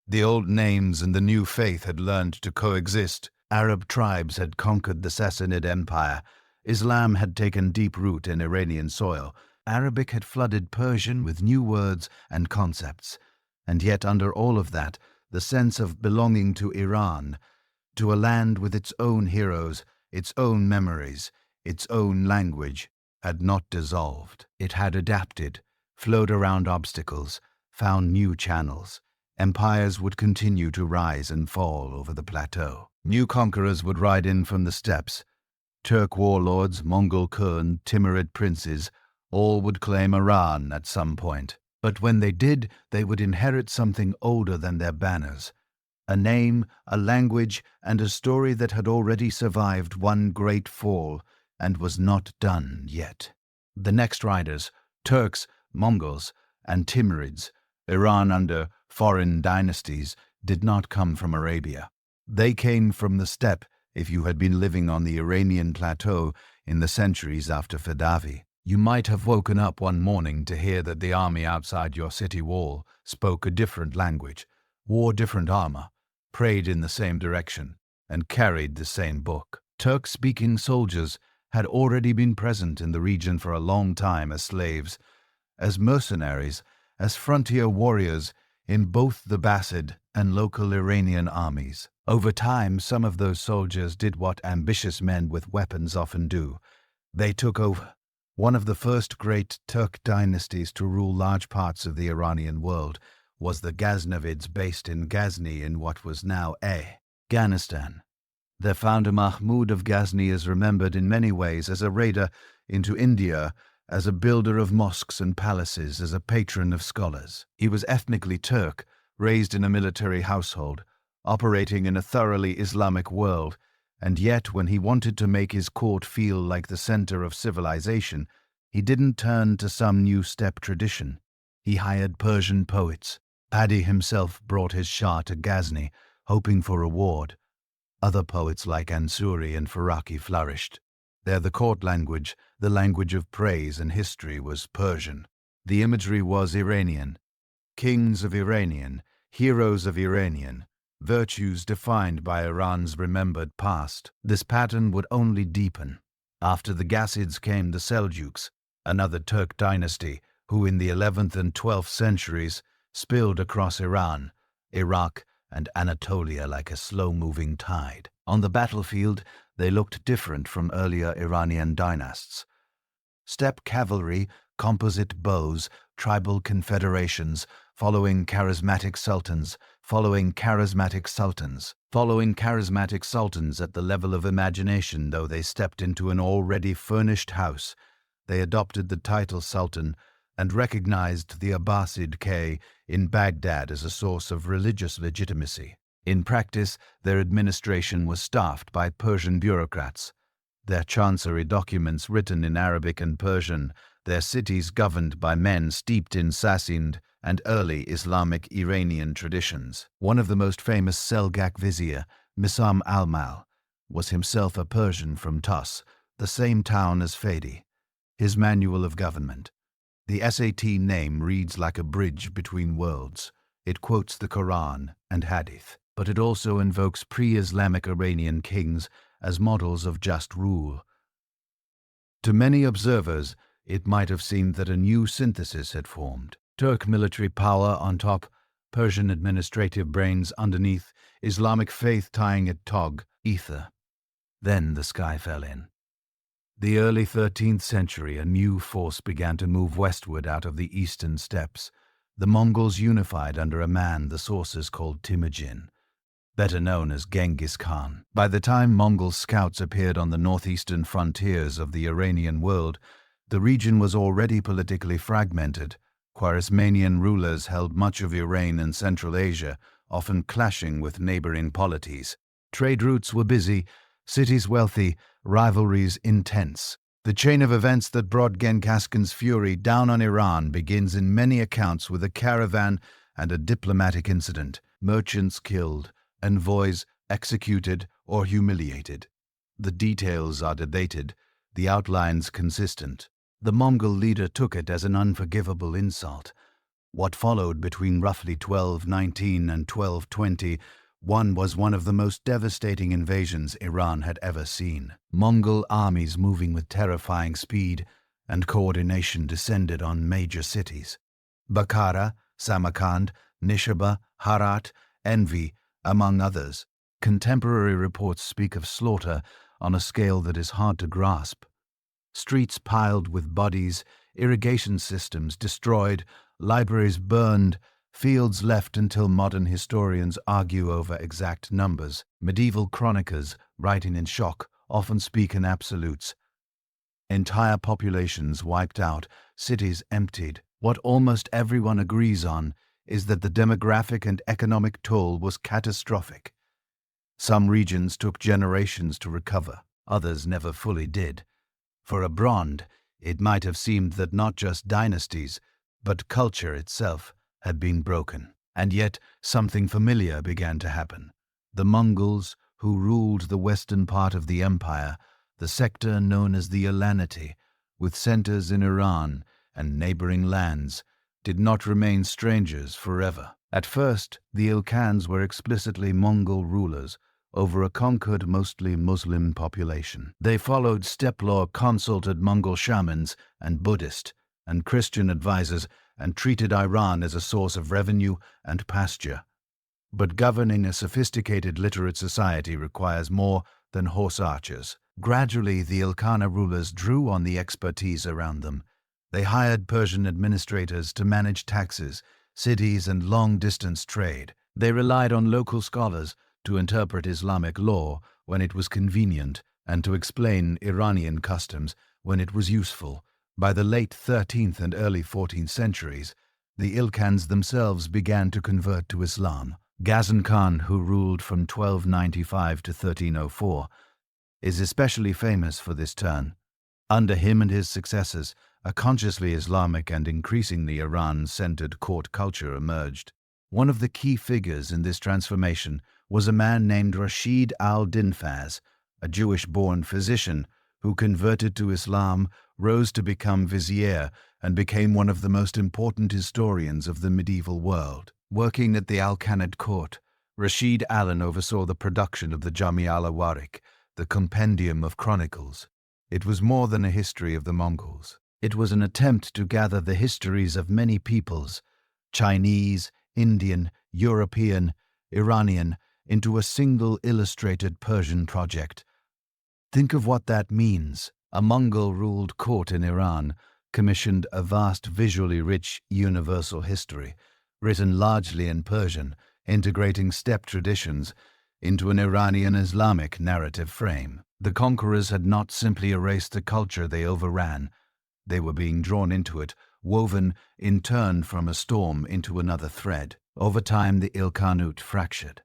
The old names and the new faith had learned to coexist. Arab tribes had conquered the Sassanid Empire. Islam had taken deep root in Iranian soil. Arabic had flooded Persian with new words and concepts. And yet under all of that, the sense of belonging to Iran, to a land with its own heroes, its own memories, its own language, had not dissolved. It had adapted, flowed around obstacles, found new channels. Empires would continue to rise and fall over the plateau. New conquerors would ride in from the steppes. Turk warlords, Mongol Kurd, Timurid princes, all would claim Iran at some point. But when they did, they would inherit something older than their banners. A name, a language, and a story that had already survived one great fall and was not done yet. The next riders, Turks, Mongols, and Timurids, Iran under foreign dynasties, did not come from Arabia. They came from the steppe if you had been living on the Iranian plateau in the centuries after Fadavi. You might have woken up one morning to hear that the army outside your city wall spoke a different language, wore different armor, prayed in the same direction, and carried the same book. Turk-speaking soldiers had already been present in the region for a long time as slaves, as mercenaries, as frontier warriors in both the Bassid and local Iranian armies. Over time, some of those soldiers did what ambitious men with weapons often do. They took over. One of the first great Turk dynasties to rule large parts of the Iranian world was the Ghaznavids based in Ghazni in what was now Afghanistan. Their founder Mahmud of Ghazni is remembered in many ways as a raider into India, as a builder of mosques and palaces, as a patron of scholars. He was ethnically Turk, raised in a military household, operating in a thoroughly Islamic world, and yet when he wanted to make his court feel like the center of civilization, he didn't turn to some new steppe tradition. He hired Persian poets. Paddy himself brought his Shah to Ghazni, hoping for reward. Other poets like Ansuri and Faraki flourished. There the court language, the language of praise and history, was Persian. The imagery was Iranian. Kings of Iranian, heroes of Iranian, virtues defined by Iran's remembered past. This pattern would only deepen. After the Ghasids came the Seljuks, another Turk dynasty, who in the 11th and 12th centuries spilled across Iran, Iraq, and Anatolia like a slow-moving tide. On the battlefield, they looked different from earlier Iranian dynasts. Steppe cavalry, composite bows, tribal confederations, following charismatic sultans at the level of imagination. Though they stepped into an already furnished house, they adopted the title Sultan and recognized the Abbasid K in Baghdad as a source of religious legitimacy. In practice, their administration was staffed by Persian bureaucrats, their chancery documents written in Arabic and Persian, their cities governed by men steeped in Sassanid and early Islamic Iranian traditions. One of the most famous Seljuk vizier, Misam al-Mal, was himself a Persian from Tus, the same town as Fadi. His manual of government. The SAT name reads like a bridge between worlds. It quotes the Quran and Hadith, but it also invokes pre-Islamic Iranian kings as models of just rule. To many observers, it might have seemed that a new synthesis had formed. Turk military power on top, Persian administrative brains underneath, Islamic faith tying at tog, ether. Then the sky fell in. The early 13th century, a new force began to move westward out of the eastern steppes. The Mongols unified under a man the sources called Temujin, better known as Genghis Khan. By the time Mongol scouts appeared on the northeastern frontiers of the Iranian world, the region was already politically fragmented. Khwarezmian rulers held much of Iran and Central Asia, often clashing with neighboring polities. Trade routes were busy, cities wealthy, rivalries intense. The chain of events that brought Genghis Khan's fury down on Iran begins in many accounts with a caravan and a diplomatic incident, merchants killed, envoys executed or humiliated. The details are dated, the outlines consistent. The Mongol leader took it as an unforgivable insult. What followed between roughly 1219 and 1220 was one of the most devastating invasions Iran had ever seen. Mongol armies moving with terrifying speed and coordination descended on major cities. Bukhara, Samarkand, Nishaba, Herat, Envi, among others. Contemporary reports speak of slaughter on a scale that is hard to grasp. Streets piled with bodies, irrigation systems destroyed, libraries burned, fields left until modern historians argue over exact numbers. Medieval chroniclers, writing in shock, often speak in absolutes. Entire populations wiped out, cities emptied. What almost everyone agrees on is that the demographic and economic toll was catastrophic. Some regions took generations to recover, others never fully did. For a Brond, it might have seemed that not just dynasties, but culture itself had been broken. And yet something familiar began to happen. The Mongols, who ruled the western part of the empire, the sector known as the Ilanity, with centers in Iran and neighboring lands, did not remain strangers forever. At first, the Ilkhans were explicitly Mongol rulers over a conquered, mostly Muslim population. They followed steppe law, consulted Mongol shamans and Buddhist and Christian advisors, and treated Iran as a source of revenue and pasture. But governing a sophisticated literate society requires more than horse archers. Gradually, the Ilkhana rulers drew on the expertise around them. They hired Persian administrators to manage taxes, cities, and long-distance trade. They relied on local scholars to interpret Islamic law when it was convenient and to explain Iranian customs when it was useful. By the late 13th and early 14th centuries, the Ilkhans themselves began to convert to Islam. Ghazan Khan, who ruled from 1295 to 1304, is especially famous for this turn. Under him and his successors, a consciously Islamic and increasingly Iran-centered court culture emerged. One of the key figures in this transformation was a man named Rashid al-Dinfaz, a Jewish-born physician who converted to Islam, rose to become vizier, and became one of the most important historians of the medieval world. Working at the Al-Khanid court, Rashid Allan oversaw the production of the Jami al-Awarik, the Compendium of Chronicles. It was more than a history of the Mongols. It was an attempt to gather the histories of many peoples, Chinese, Indian, European, Iranian, into a single illustrated Persian project. Think of what that means. A Mongol-ruled court in Iran commissioned a vast, visually rich, universal history, written largely in Persian, integrating steppe traditions into an Iranian Islamic narrative frame. The conquerors had not simply erased the culture they overran. They were being drawn into it, woven in turn from a storm into another thread. Over time, the Ilkhanate fractured.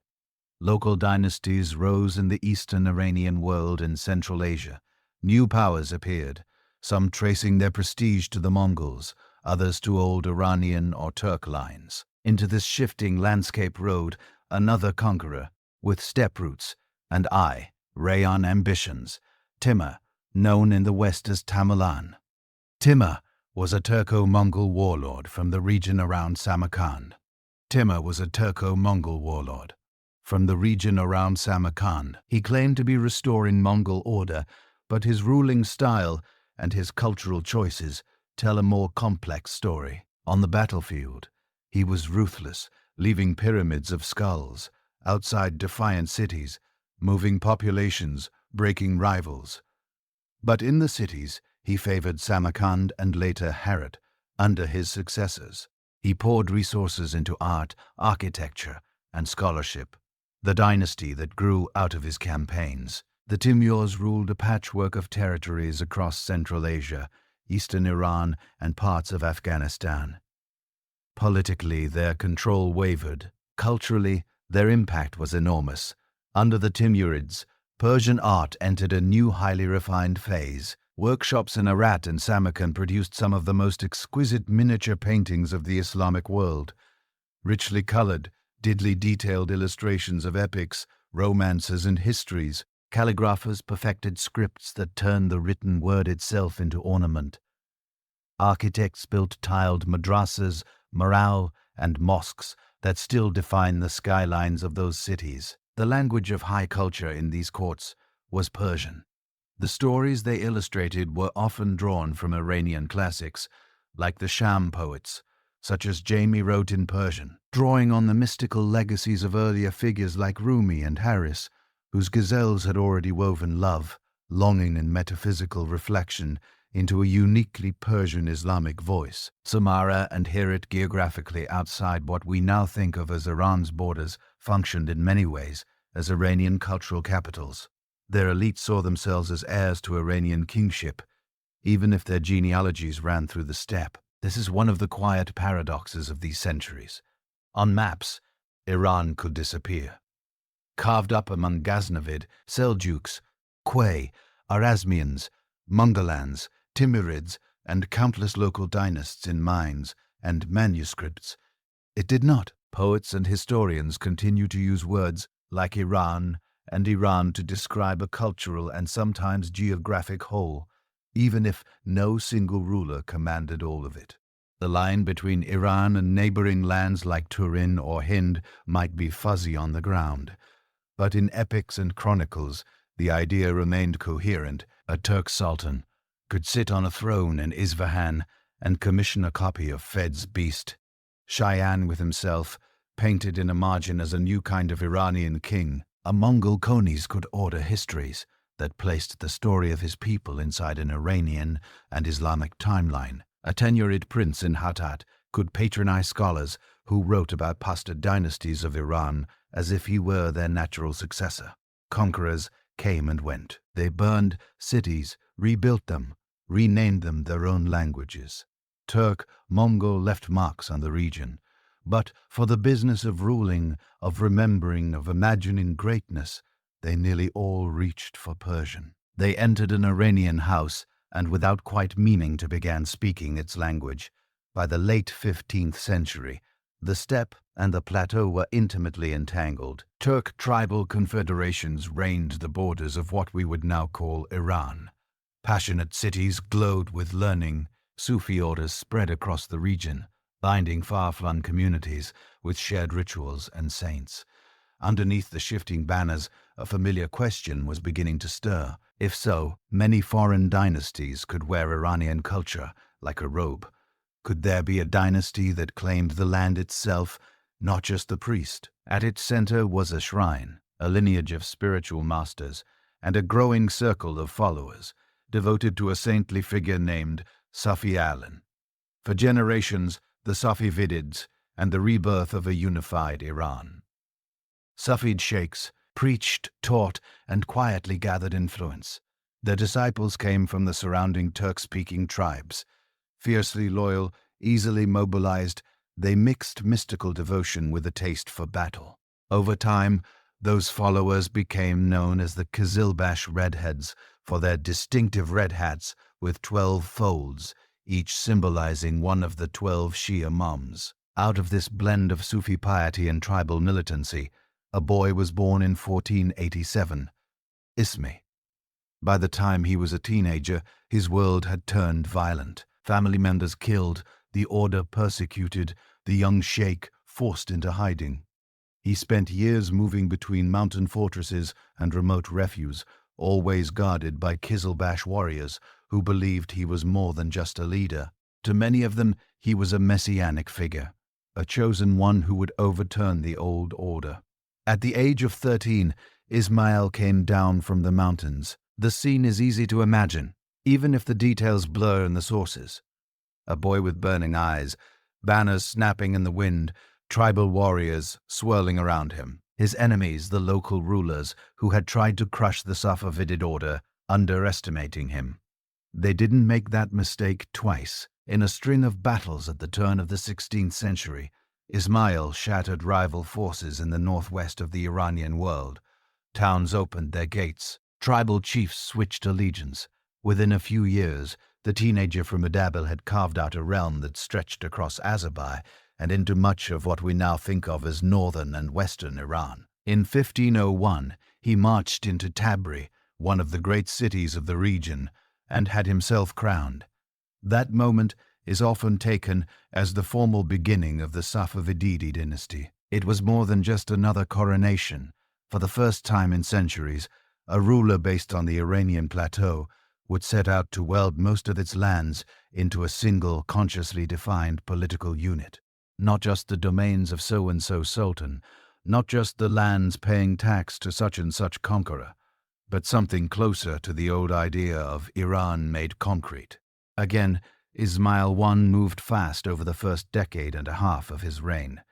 Local dynasties rose in the eastern Iranian world and Central Asia. New powers appeared, some tracing their prestige to the Mongols, others to old Iranian or Turk lines. Into this shifting landscape rode another conqueror, with steppe roots and Rayon ambitions, Timur, known in the West as Tamerlan. Timur was a Turco-Mongol warlord from the region around Samarkand. He claimed to be restoring Mongol order, but his ruling style and his cultural choices tell a more complex story. On the battlefield, he was ruthless, leaving pyramids of skulls, outside defiant cities, moving populations, breaking rivals. But in the cities, he favored Samarkand and later Herat under his successors. He poured resources into art, architecture, and scholarship, the dynasty that grew out of his campaigns. The Timurs ruled a patchwork of territories across Central Asia, eastern Iran, and parts of Afghanistan. Politically, their control wavered. Culturally, their impact was enormous. Under the Timurids, Persian art entered a new highly refined phase. Workshops in Herat and Samarkand produced some of the most exquisite miniature paintings of the Islamic world. richly colored, diddly detailed illustrations of epics, romances, and histories. Calligraphers perfected scripts that turned the written word itself into ornament. Architects built tiled madrasas, morale, and mosques that still define the skylines of those cities. The language of high culture in these courts was Persian. The stories they illustrated were often drawn from Iranian classics, like the Sham poets, such as Jami wrote in Persian, drawing on the mystical legacies of earlier figures like Rumi and Harris, whose ghazals had already woven love, longing, and metaphysical reflection into a uniquely Persian Islamic voice. Samarra and Herat, geographically outside what we now think of as Iran's borders, functioned in many ways as Iranian cultural capitals. Their elite saw themselves as heirs to Iranian kingship, even if their genealogies ran through the steppe. This is one of the quiet paradoxes of these centuries. On maps, Iran could disappear. Carved up among Ghaznavid, Seljuks, Quay, Arazmians, Mongolans, Timurids, and countless local dynasts in mines and manuscripts. It did not. Poets and historians continue to use words like Iran and Iran to describe a cultural and sometimes geographic whole, even if no single ruler commanded all of it. The line between Iran and neighboring lands like Turin or Hind might be fuzzy on the ground, but in epics and chronicles, the idea remained coherent. A Turk sultan could sit on a throne in Isfahan and commission a copy of Fed's Beast. Cheyenne with himself, painted in a margin as a new kind of Iranian king. A Mongol Konis could order histories that placed the story of his people inside an Iranian and Islamic timeline. A tenured prince in Hattat could patronize scholars who wrote about past dynasties of Iran as if he were their natural successor. Conquerors came and went. They burned cities, rebuilt them, renamed them their own languages. Turk, Mongol left marks on the region, but for the business of ruling, of remembering, of imagining greatness, they nearly all reached for Persian. They entered an Iranian house, and without quite meaning to began speaking its language. By the late 15th century, the steppe and the plateau were intimately entangled. Turk tribal confederations reigned the borders of what we would now call Iran. Passionate cities glowed with learning. Sufi orders spread across the region, binding far-flung communities with shared rituals and saints. Underneath the shifting banners, a familiar question was beginning to stir. If so, many foreign dynasties could wear Iranian culture like a robe. Could there be a dynasty that claimed the land itself, not just the priest? At its center was a shrine, a lineage of spiritual masters, and a growing circle of followers, devoted to a saintly figure named Safi Alan. For generations, the Safavids and the rebirth of a unified Iran. Safid sheikhs preached, taught, and quietly gathered influence. Their disciples came from the surrounding Turk-speaking tribes. Fiercely loyal, easily mobilized, they mixed mystical devotion with a taste for battle. Over time, those followers became known as the Qizilbash Redheads for their distinctive red hats with 12 folds, each symbolizing one of the 12 Shia imams. Out of this blend of Sufi piety and tribal militancy, a boy was born in 1487, Ismi. By the time he was a teenager, his world had turned violent. Family members killed, the order persecuted, the young sheikh forced into hiding. He spent years moving between mountain fortresses and remote refuges, always guarded by Qizilbash warriors who believed he was more than just a leader. To many of them, he was a messianic figure, a chosen one who would overturn the old order. At the age of 13, Ismail came down from the mountains. The scene is easy to imagine, even if the details blur in the sources. A boy with burning eyes, banners snapping in the wind, tribal warriors swirling around him. His enemies, the local rulers, who had tried to crush the Safavid order, underestimating him. They didn't make that mistake twice. In a string of battles at the turn of the 16th century, Ismail shattered rival forces in the northwest of the Iranian world. Towns opened their gates. Tribal chiefs switched allegiance. Within a few years, the teenager from Udabil had carved out a realm that stretched across Azerbaijan and into much of what we now think of as northern and western Iran. In 1501, he marched into Tabriz, one of the great cities of the region, and had himself crowned. That moment is often taken as the formal beginning of the Safavidid dynasty. It was more than just another coronation. For the first time in centuries, a ruler based on the Iranian plateau would set out to weld most of its lands into a single, consciously defined political unit. Not just the domains of so-and-so sultan, not just the lands paying tax to such-and-such conqueror, but something closer to the old idea of Iran made concrete. Again, Ismail I moved fast over the first decade and a half of his reign.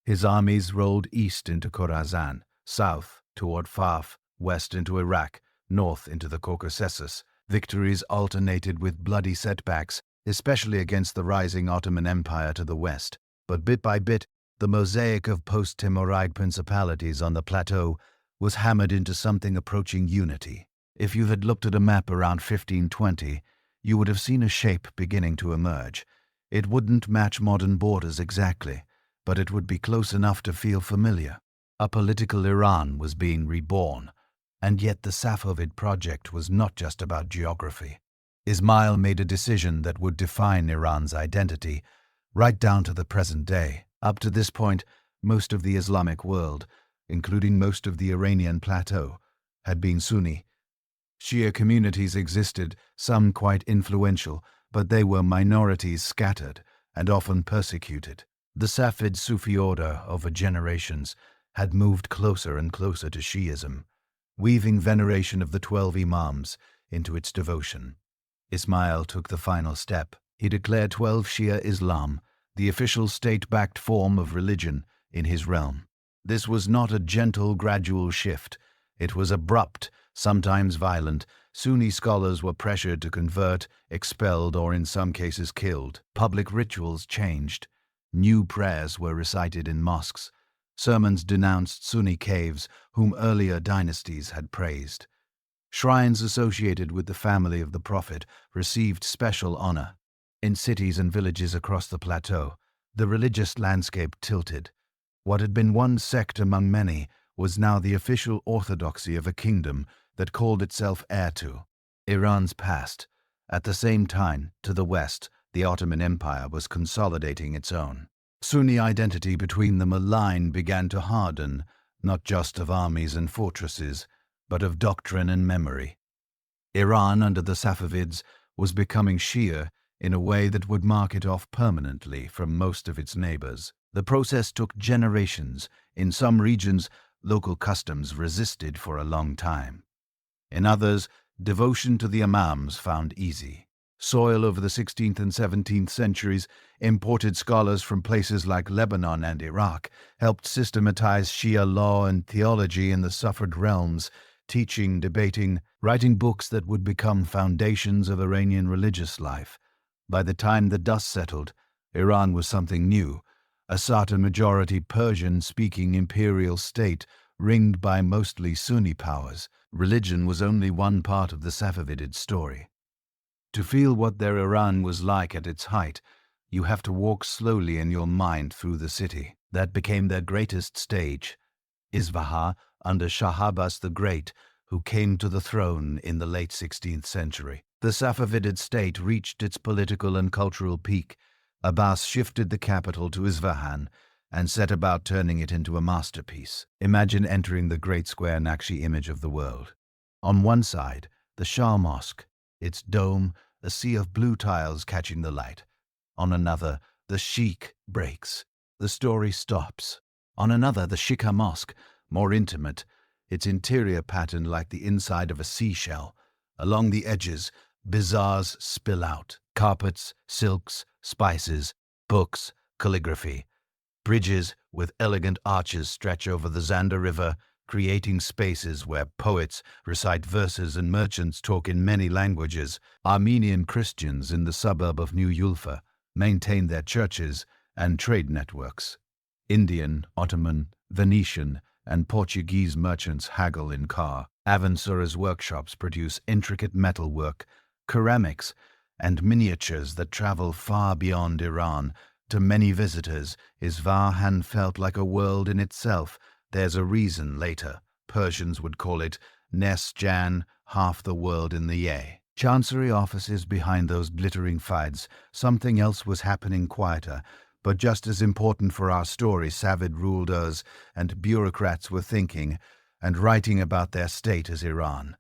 His armies rolled east into Khorasan, south toward Fars, west into Iraq, north into the Caucasus. Victories alternated with bloody setbacks, especially against the rising Ottoman Empire to the west. But bit by bit, the mosaic of post-Timurid principalities on the plateau was hammered into something approaching unity. If you had looked at a map around 1520, you would have seen a shape beginning to emerge. It wouldn't match modern borders exactly, but it would be close enough to feel familiar. A political Iran was being reborn, and yet the Safavid project was not just about geography. Ismail made a decision that would define Iran's identity, right down to the present day. Up to this point, most of the Islamic world, including most of the Iranian plateau, had been Sunni. Shia communities existed, some quite influential, but they were minorities scattered and often persecuted. The Safid Sufi order, over generations, had moved closer and closer to Shi'ism, weaving veneration of the 12 Imams into its devotion. Ismail took the final step. He declared 12 Shia Islam, the official state-backed form of religion, in his realm. This was not a gentle, gradual shift. It was abrupt, sometimes violent. Sunni scholars were pressured to convert, expelled, or in some cases killed. Public rituals changed. New prayers were recited in mosques. Sermons denounced Sunni caves, whom earlier dynasties had praised. Shrines associated with the family of the Prophet received special honor. In cities and villages across the plateau, the religious landscape tilted. What had been one sect among many was now the official orthodoxy of a kingdom that called itself heir to Iran's past. At the same time, to the west, the Ottoman Empire was consolidating its own. Sunni identity between them, a line began to harden, not just of armies and fortresses, but of doctrine and memory. Iran, under the Safavids, was becoming Shia in a way that would mark it off permanently from most of its neighbors. The process took generations. In some regions, local customs resisted for a long time. In others, devotion to the imams found easy. Soil over the 16th and 17th centuries, imported scholars from places like Lebanon and Iraq helped systematize Shia law and theology in the Safavid realms, teaching, debating, writing books that would become foundations of Iranian religious life. By the time the dust settled, Iran was something new, a Satar-majority Persian-speaking imperial state ringed by mostly Sunni powers. Religion was only one part of the Safavid story. To feel what their Iran was like at its height, you have to walk slowly in your mind through the city. That became their greatest stage, Isfahan, under Shah Abbas the Great, who came to the throne in the late 16th century. The Safavid state reached its political and cultural peak. Abbas shifted the capital to Isfahan and set about turning it into a masterpiece. Imagine entering the great square Naqshi image of the world. On one side, the Shah Mosque, its dome, a sea of blue tiles catching the light. On another, the Sheikh breaks. The story stops. On another, the Shikha Mosque, more intimate, its interior patterned like the inside of a seashell. Along the edges, bazaars spill out. Carpets, silks, spices, books, calligraphy. Bridges with elegant arches stretch over the Zanda River, creating spaces where poets recite verses and merchants talk in many languages. Armenian Christians in the suburb of New Ulfa maintain their churches and trade networks. Indian, Ottoman, Venetian, and Portuguese merchants haggle in Kar. Aventuras workshops produce intricate metalwork, ceramics, and miniatures that travel far beyond Iran, To many visitors, Isfahan felt like a world in itself. There's a reason later Persians would call it Nesjan, half the world in the Ye. Chancery offices behind those glittering fads, something else was happening quieter, but just as important for our story. Savid rulers and bureaucrats were thinking and writing about their state as Iran.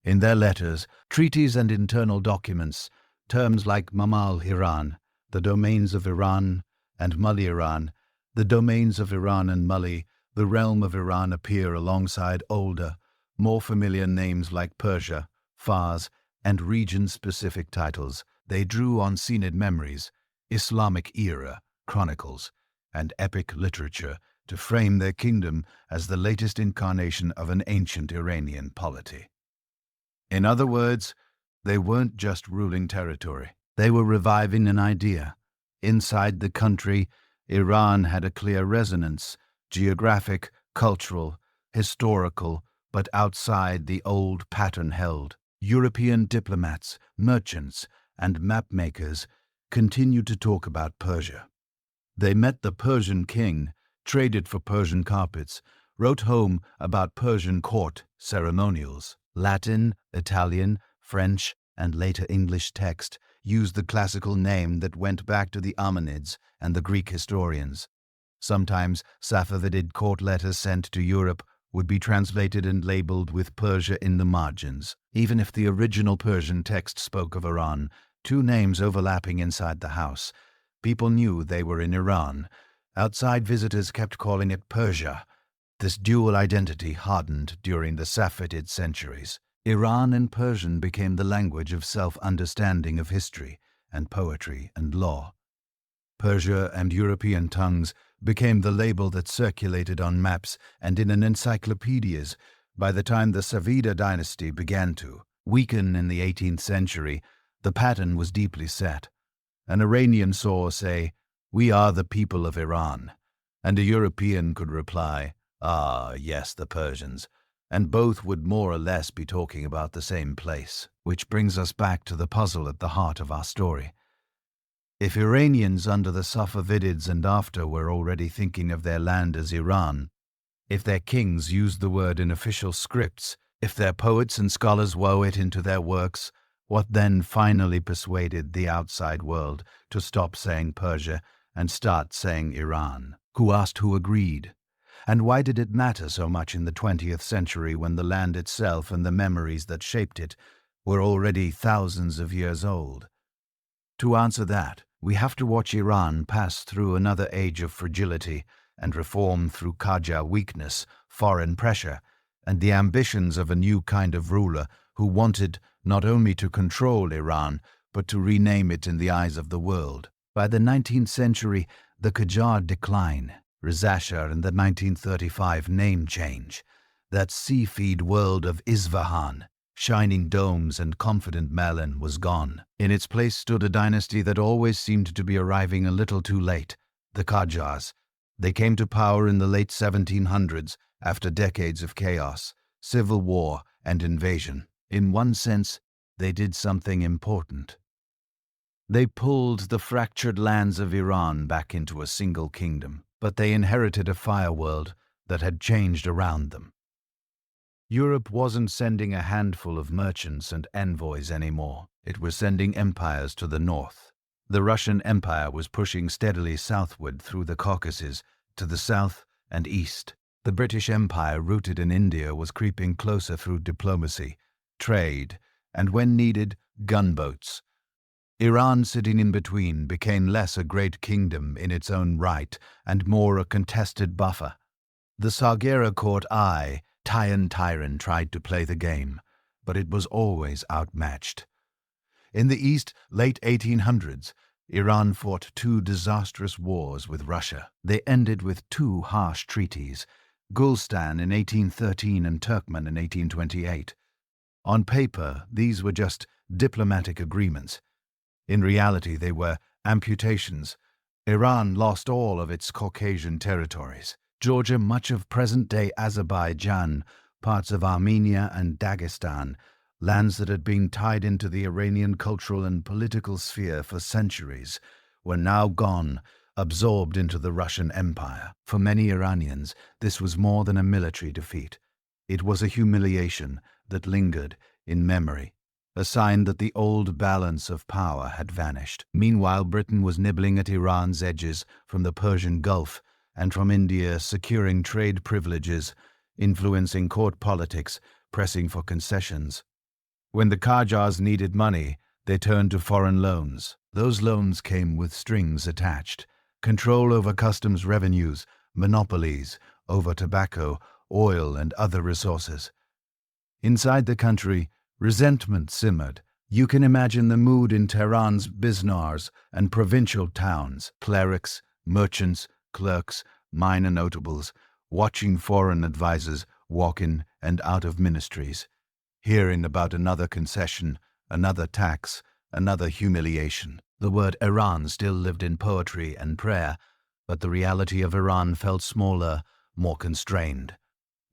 In their letters, treaties and internal documents, terms like Mamal Iran, the domains of Iran, and Mali Iran, the domains of Iran and Mali, the realm of Iran appear alongside older, more familiar names like Persia, Fars, and region-specific titles. They drew on Sinid memories, Islamic era, chronicles, and epic literature to frame their kingdom as the latest incarnation of an ancient Iranian polity. In other words, they weren't just ruling territory. They were reviving an idea. Inside the country, Iran had a clear resonance, geographic, cultural, historical, but outside the old pattern held. European diplomats, merchants, and mapmakers continued to talk about Persia. They met the Persian king, traded for Persian carpets, wrote home about Persian court ceremonials. Latin, Italian, French, and later English text used the classical name that went back to the Ammonids and the Greek historians. Sometimes Safavid court letters sent to Europe would be translated and labeled with Persia in the margins. Even if the original Persian text spoke of Iran, two names overlapping inside the house, people knew they were in Iran. Outside visitors kept calling it Persia. This dual identity hardened during the Safavid centuries. Iran and Persian became the language of self-understanding of history and poetry and law. Persia and European tongues became the label that circulated on maps and in encyclopedias by the time the Safavid dynasty began to weaken in the 18th century. The pattern was deeply set. An Iranian saw say, "We are the people of Iran," and a European could reply, "Ah, yes, the Persians," and both would more or less be talking about the same place. Which brings us back to the puzzle at the heart of our story. If Iranians under the Safavids and after were already thinking of their land as Iran, if their kings used the word in official scripts, if their poets and scholars wove it into their works, what then finally persuaded the outside world to stop saying Persia and start saying Iran? Who asked, who agreed? And why did it matter so much in the 20th century when the land itself and the memories that shaped it were already thousands of years old? To answer that, we have to watch Iran pass through another age of fragility and reform through Qajar weakness, foreign pressure, and the ambitions of a new kind of ruler who wanted not only to control Iran, but to rename it in the eyes of the world. By the 19th century, the Qajar decline, Reza Shah and the 1935 name change, that sea-feed world of Isfahan, shining domes and confident Merlin was gone. In its place stood a dynasty that always seemed to be arriving a little too late, the Qajars. They came to power in the late 1700s after decades of chaos, civil war, and invasion. In one sense, they did something important. They pulled the fractured lands of Iran back into a single kingdom, but they inherited a fire world that had changed around them. Europe wasn't sending a handful of merchants and envoys anymore. It was sending empires to the north. The Russian Empire was pushing steadily southward through the Caucasus to the south and east. The British Empire, rooted in India, was creeping closer through diplomacy, trade, and when needed, gunboats. Iran, sitting in between, became less a great kingdom in its own right and more a contested buffer. The Saghera court Tyran tried to play the game, but it was always outmatched. In the East, late 1800s, Iran fought two disastrous wars with Russia. They ended with two harsh treaties, Gulstan in 1813 and Turkmen in 1828. On paper, these were just diplomatic agreements. In reality, they were amputations. Iran lost all of its Caucasian territories. Georgia, much of present-day Azerbaijan, parts of Armenia and Dagestan, lands that had been tied into the Iranian cultural and political sphere for centuries, were now gone, absorbed into the Russian Empire. For many Iranians, this was more than a military defeat. It was a humiliation that lingered in memory, a sign that the old balance of power had vanished. Meanwhile, Britain was nibbling at Iran's edges from the Persian Gulf and from India, securing trade privileges, influencing court politics, pressing for concessions. When the Qajars needed money, they turned to foreign loans. Those loans came with strings attached: control over customs revenues, monopolies over tobacco, oil, and other resources. Inside the country, resentment simmered. You can imagine the mood in Tehran's biznars and provincial towns: clerics, merchants, clerks, minor notables, watching foreign advisors walk in and out of ministries, hearing about another concession, another tax, another humiliation. The word Iran still lived in poetry and prayer, but the reality of Iran felt smaller, more constrained.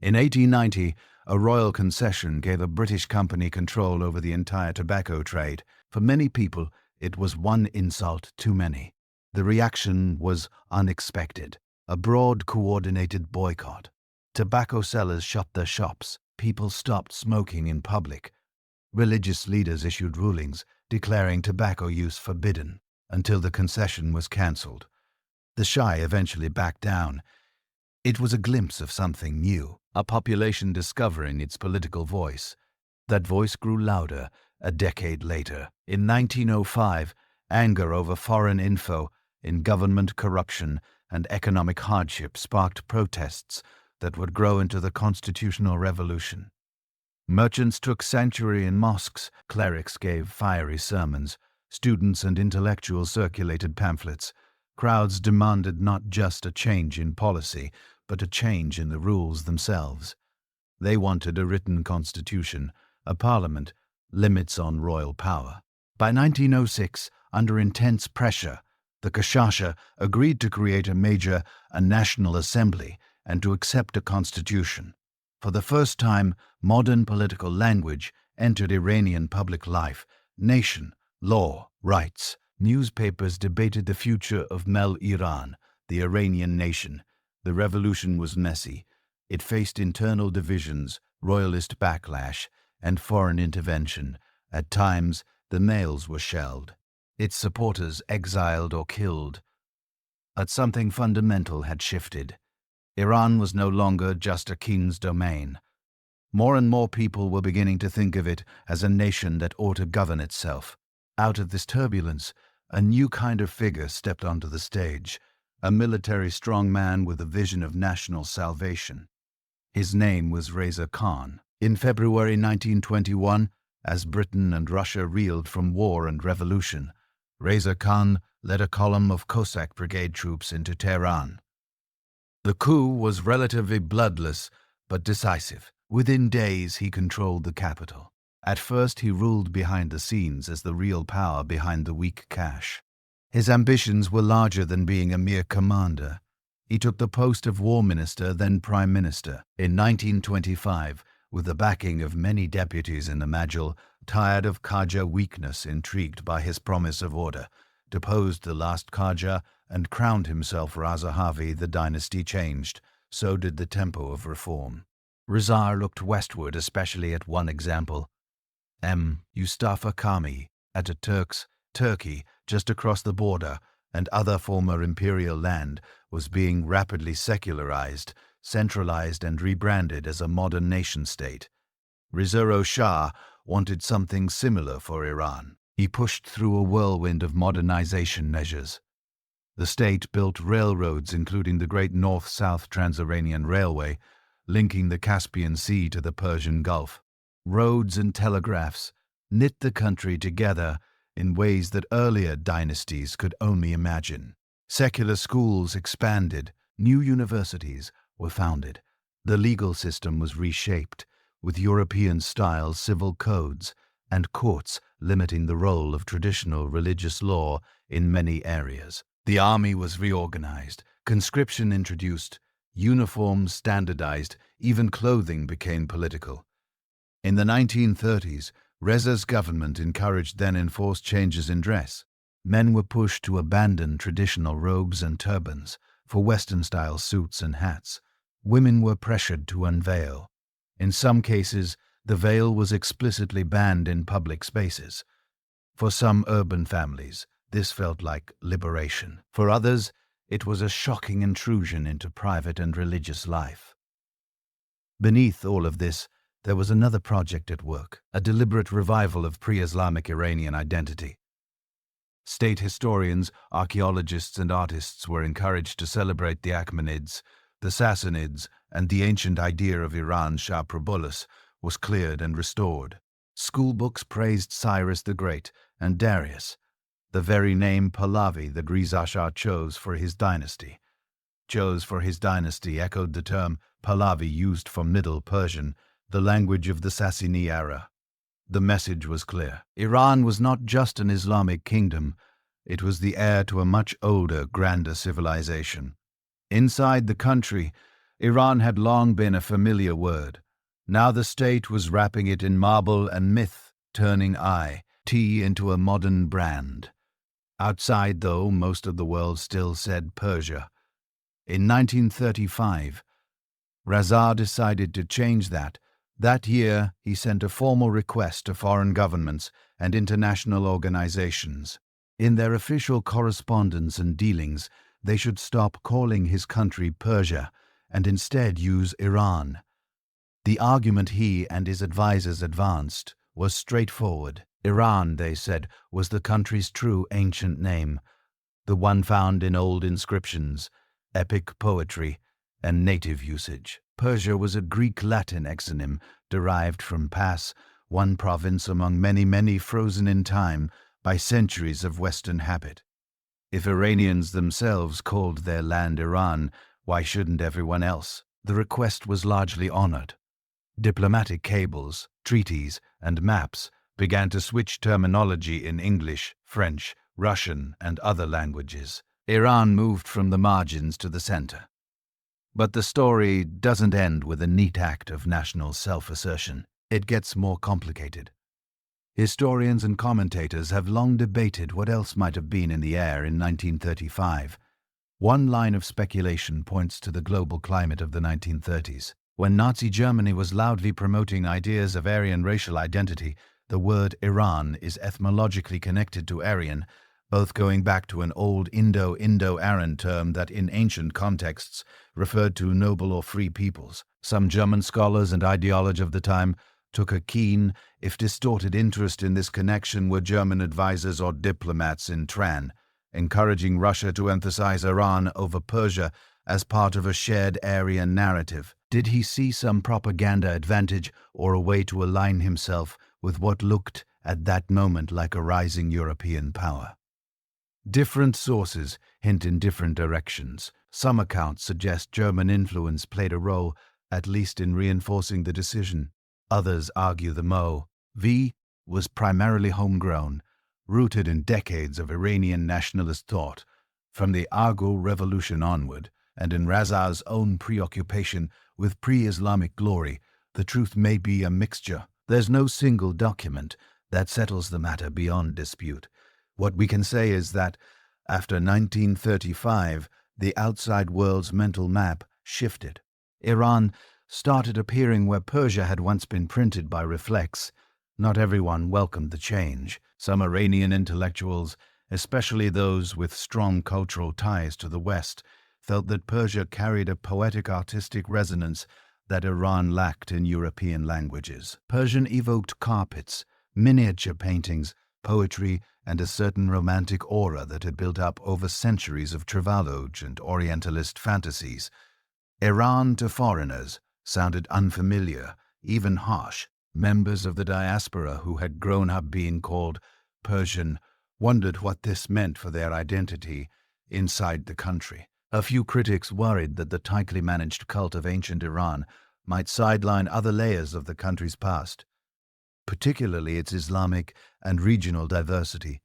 In 1890, a royal concession gave a British company control over the entire tobacco trade. For many people, it was one insult too many. The reaction was unexpected: a broad, coordinated boycott. Tobacco sellers shut their shops. People stopped smoking in public. Religious leaders issued rulings declaring tobacco use forbidden until the concession was cancelled. The Shah eventually backed down. It was a glimpse of something new, a population discovering its political voice. That voice grew louder a decade later. In 1905, anger over foreign info, in government corruption, and economic hardship sparked protests that would grow into the constitutional revolution. Merchants took sanctuary in mosques, clerics gave fiery sermons, students and intellectuals circulated pamphlets. Crowds demanded not just a change in policy, but a change in the rules themselves. They wanted a written constitution, a parliament, limits on royal power. By 1906, under intense pressure, the Kashasha agreed to create a national assembly and to accept a constitution. For the first time, modern political language entered Iranian public life: nation, law, rights. Newspapers debated the future of Iran, the Iranian nation. The revolution was messy. It faced internal divisions, royalist backlash, and foreign intervention. At times, the mails were shelled, its supporters exiled or killed. But something fundamental had shifted. Iran was no longer just a king's domain. More and more people were beginning to think of it as a nation that ought to govern itself. Out of this turbulence, a new kind of figure stepped onto the stage, a military strongman with a vision of national salvation. His name was Reza Khan. In February 1921, as Britain and Russia reeled from war and revolution, Reza Khan led a column of Cossack brigade troops into Tehran. The coup was relatively bloodless but decisive. Within days, he controlled the capital. At first, he ruled behind the scenes as the real power behind the weak cash. His ambitions were larger than being a mere commander. He took the post of war minister, then prime minister. In 1925, with the backing of many deputies in the Majul, tired of Qajar weakness, intrigued by his promise of order, deposed the last Qajar and crowned himself Raza Harvi. The dynasty changed. So did the tempo of reform. Reza looked westward, especially at one example. Mustafa Kami, Ataturk's Turkey, just across the border, and other former imperial land, was being rapidly secularized, centralized, and rebranded as a modern nation-state. Reza Shah wanted something similar for Iran. He pushed through a whirlwind of modernization measures. The state built railroads, including the Great North-South Trans-Iranian Railway, linking the Caspian Sea to the Persian Gulf. Roads and telegraphs knit the country together in ways that earlier dynasties could only imagine. Secular schools expanded, new universities were founded. The legal system was reshaped, with European-style civil codes and courts limiting the role of traditional religious law in many areas. The army was reorganized, conscription introduced, uniforms standardized, even clothing became political. In the 1930s, Reza's government encouraged then enforced changes in dress. Men were pushed to abandon traditional robes and turbans for Western-style suits and hats. Women were pressured to unveil. In some cases, the veil was explicitly banned in public spaces. For some urban families, this felt like liberation. For others, it was a shocking intrusion into private and religious life. Beneath all of this, there was another project at work, a deliberate revival of pre-Islamic Iranian identity. State historians, archaeologists, and artists were encouraged to celebrate the Achaemenids, the Sassanids, and the ancient idea of Iran. Shah Probulus was cleared and restored. Schoolbooks praised Cyrus the Great and Darius, the very name Pahlavi that Reza Shah chose for his dynasty. Echoed the term Pahlavi used for Middle Persian, the language of the Sassanid era. The message was clear. Iran was not just an Islamic kingdom, it was the heir to a much older, grander civilization. Inside the country, Iran had long been a familiar word. Now the state was wrapping it in marble and myth, turning tea into a modern brand. Outside, though, most of the world still said Persia. In 1935, Reza decided to change that. That year, he sent a formal request to foreign governments and international organizations. In their official correspondence and dealings, they should stop calling his country Persia and instead use Iran. The argument he and his advisers advanced was straightforward. Iran, they said, was the country's true ancient name, the one found in old inscriptions, epic poetry, and native usage. Persia was a Greek-Latin exonym derived from Pas, one province among many frozen in time by centuries of Western habit. If Iranians themselves called their land Iran, why shouldn't everyone else? The request was largely honored. Diplomatic cables, treaties, and maps began to switch terminology in English, French, Russian, and other languages. Iran moved from the margins to the center. But the story doesn't end with a neat act of national self-assertion. It gets more complicated. Historians and commentators have long debated what else might have been in the air in 1935. One line of speculation points to the global climate of the 1930s. When Nazi Germany was loudly promoting ideas of Aryan racial identity, the word Iran is etymologically connected to Aryan, both going back to an old Indo-Aryan term that in ancient contexts referred to noble or free peoples. Some German scholars and ideologues of the time took a keen, if distorted, interest in this connection were German advisors or diplomats in Tran, encouraging Russia to emphasize Iran over Persia as part of a shared Aryan narrative. Did he see some propaganda advantage or a way to align himself with what looked at that moment like a rising European power? Different sources hint in different directions. Some accounts suggest German influence played a role, at least in reinforcing the decision. Others argue the MOV was primarily homegrown, rooted in decades of Iranian nationalist thought, from the Arghul Revolution onward, and in Reza's own preoccupation with pre-Islamic glory. The truth may be a mixture. There's no single document that settles the matter beyond dispute. What we can say is that, after 1935, the outside world's mental map shifted. Iran started appearing where Persia had once been printed by reflex. Not everyone welcomed the change. Some Iranian intellectuals, especially those with strong cultural ties to the West, felt that Persia carried a poetic artistic resonance that Iran lacked in European languages. Persian evoked carpets, miniature paintings, poetry, and a certain romantic aura that had built up over centuries of travelogue and Orientalist fantasies. Iran to foreigners sounded unfamiliar, even harsh. Members of the diaspora who had grown up being called Persian wondered what this meant for their identity inside the country. A few critics worried that the tightly managed cult of ancient Iran might sideline other layers of the country's past, particularly its Islamic and regional diversity.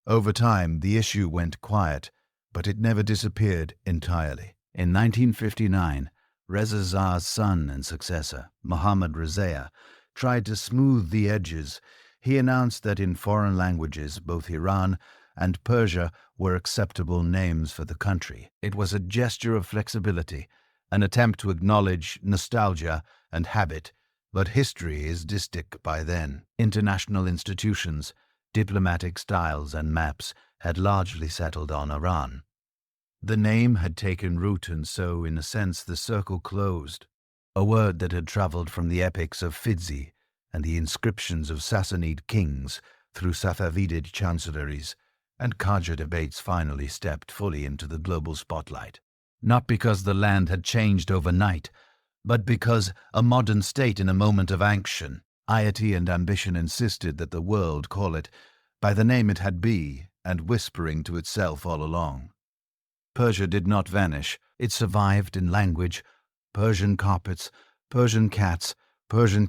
Over time, the issue went quiet, but it never disappeared entirely. In 1959, Reza Shah's son and successor, Mohammad Reza, tried to smooth the edges. He announced that in foreign languages, both Iran and Persia were acceptable names for the country. It was a gesture of flexibility, an attempt to acknowledge nostalgia and habit, but history is distinct by then. International institutions, diplomatic styles, and maps had largely settled on Iran. The name had taken root, and so, in a sense, the circle closed. A word that had traveled from the epics of Fidzi and the inscriptions of Sassanid kings through Safavid chancelleries and Qajar debates finally stepped fully into the global spotlight. Not because the land had changed overnight, but because a modern state in a moment of action, piety and ambition insisted that the world call it by the name it had been, and whispering to itself all along. Persia did not vanish. It survived in language, Persian carpets, Persian cats, Persian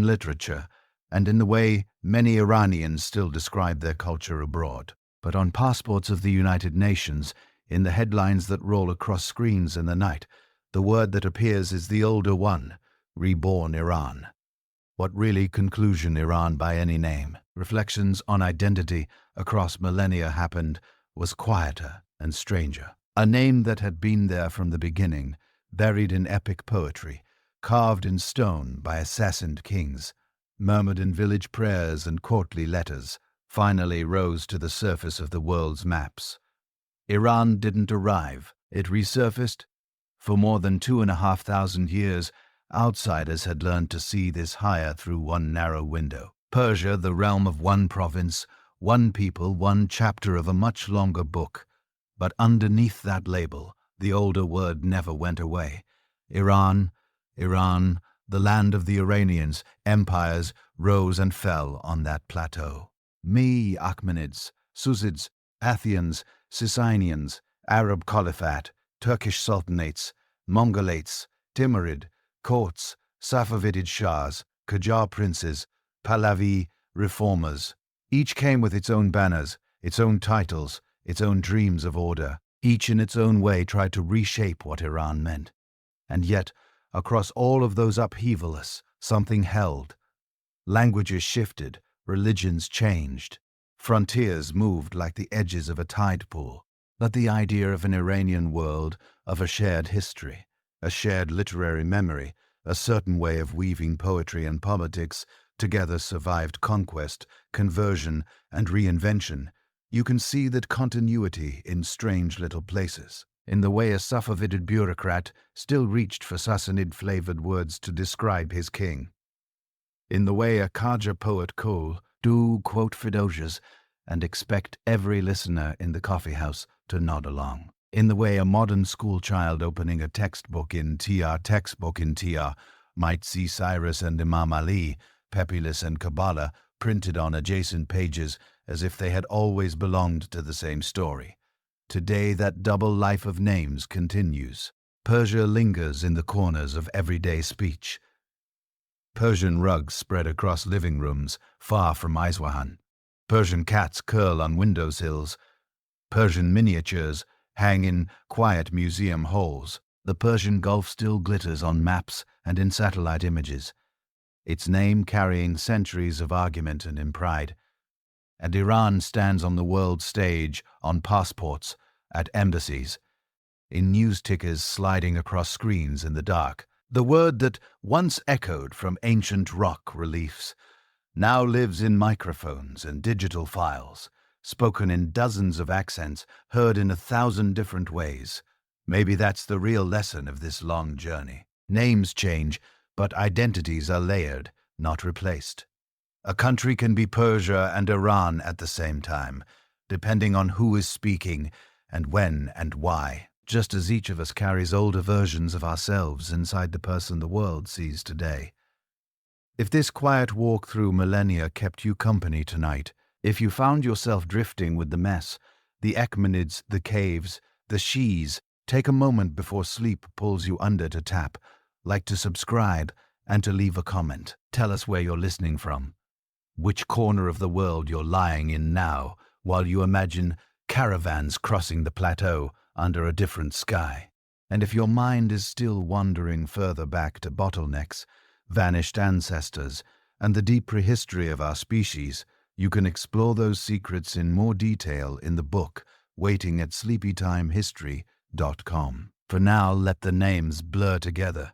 literature, and in the way many Iranians still describe their culture abroad. But on passports of the United Nations, in the headlines that roll across screens in the night, the word that appears is the older one, Reborn Iran. What really conclusion Iran by any name, reflections on identity across millennia happened, was quieter and stranger. A name that had been there from the beginning, buried in epic poetry, carved in stone by assassined kings, murmured in village prayers and courtly letters, finally rose to the surface of the world's maps. Iran didn't arrive, it resurfaced. For more than 2,500 years, outsiders had learned to see this higher through one narrow window. Persia, the realm of one province, one people, one chapter of a much longer book. But underneath that label, the older word never went away. Iran, Iran, the land of the Iranians, empires rose and fell on that plateau. Achaemenids, Suzids, Parthians, Sasanians, Arab Caliphate, Turkish Sultanates, Mongolates, Timurid, courts, Safavid Shahs, Qajar princes, Pahlavi reformers. Each came with its own banners, its own titles, its own dreams of order. Each in its own way tried to reshape what Iran meant. And yet, across all of those upheavals, something held. Languages shifted, religions changed, frontiers moved like the edges of a tide pool. But the idea of an Iranian world, of a shared history, a shared literary memory, a certain way of weaving poetry and politics together survived conquest, conversion, and reinvention. You can see that continuity in strange little places, in the way a Safavid bureaucrat still reached for Sassanid-flavored words to describe his king, in the way a Qajar poet could quote Fidocious and expect every listener in the coffeehouse to nod along, in the way a modern schoolchild opening a textbook in TR might see Cyrus and Imam Ali, Pepylus and Kabbalah printed on adjacent pages as if they had always belonged to the same story. Today that double life of names continues. Persia lingers in the corners of everyday speech. Persian rugs spread across living rooms far from Isfahan. Persian cats curl on windowsills. Persian miniatures hang in quiet museum halls. The Persian Gulf still glitters on maps and in satellite images, its name carrying centuries of argument and in pride. And Iran stands on the world stage, on passports, at embassies, in news tickers sliding across screens in the dark. The word that once echoed from ancient rock reliefs now lives in microphones and digital files, spoken in dozens of accents, heard in 1,000 different ways. Maybe that's the real lesson of this long journey. Names change, but identities are layered, not replaced. A country can be Persia and Iran at the same time, depending on who is speaking and when and why, just as each of us carries older versions of ourselves inside the person the world sees today. If this quiet walk through millennia kept you company tonight, if you found yourself drifting with the mess, the Achaemenids, the caves, the Shis, take a moment before sleep pulls you under to tap, like to subscribe, and to leave a comment. Tell us where you're listening from, which corner of the world you're lying in now, while you imagine caravans crossing the plateau under a different sky. And if your mind is still wandering further back to bottlenecks, vanished ancestors, and the deep prehistory of our species, You can explore those secrets in more detail in the book waiting at sleepytimehistory.com. For now, let the names blur together.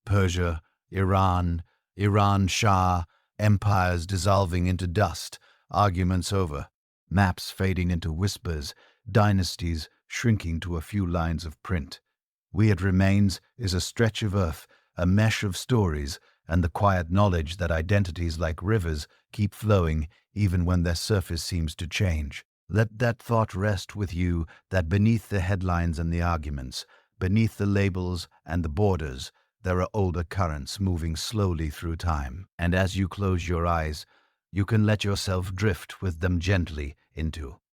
Persia, Iran, Iran Shah, empires dissolving into dust, arguments over, maps fading into whispers, dynasties shrinking to a few lines of print. What remains is a stretch of earth, a mesh of stories, and the quiet knowledge that identities like rivers keep flowing even when their surface seems to change. Let that thought rest with you, that beneath the headlines and the arguments, beneath the labels and the borders, there are older currents moving slowly through time. And as you close your eyes, you can let yourself drift with them gently into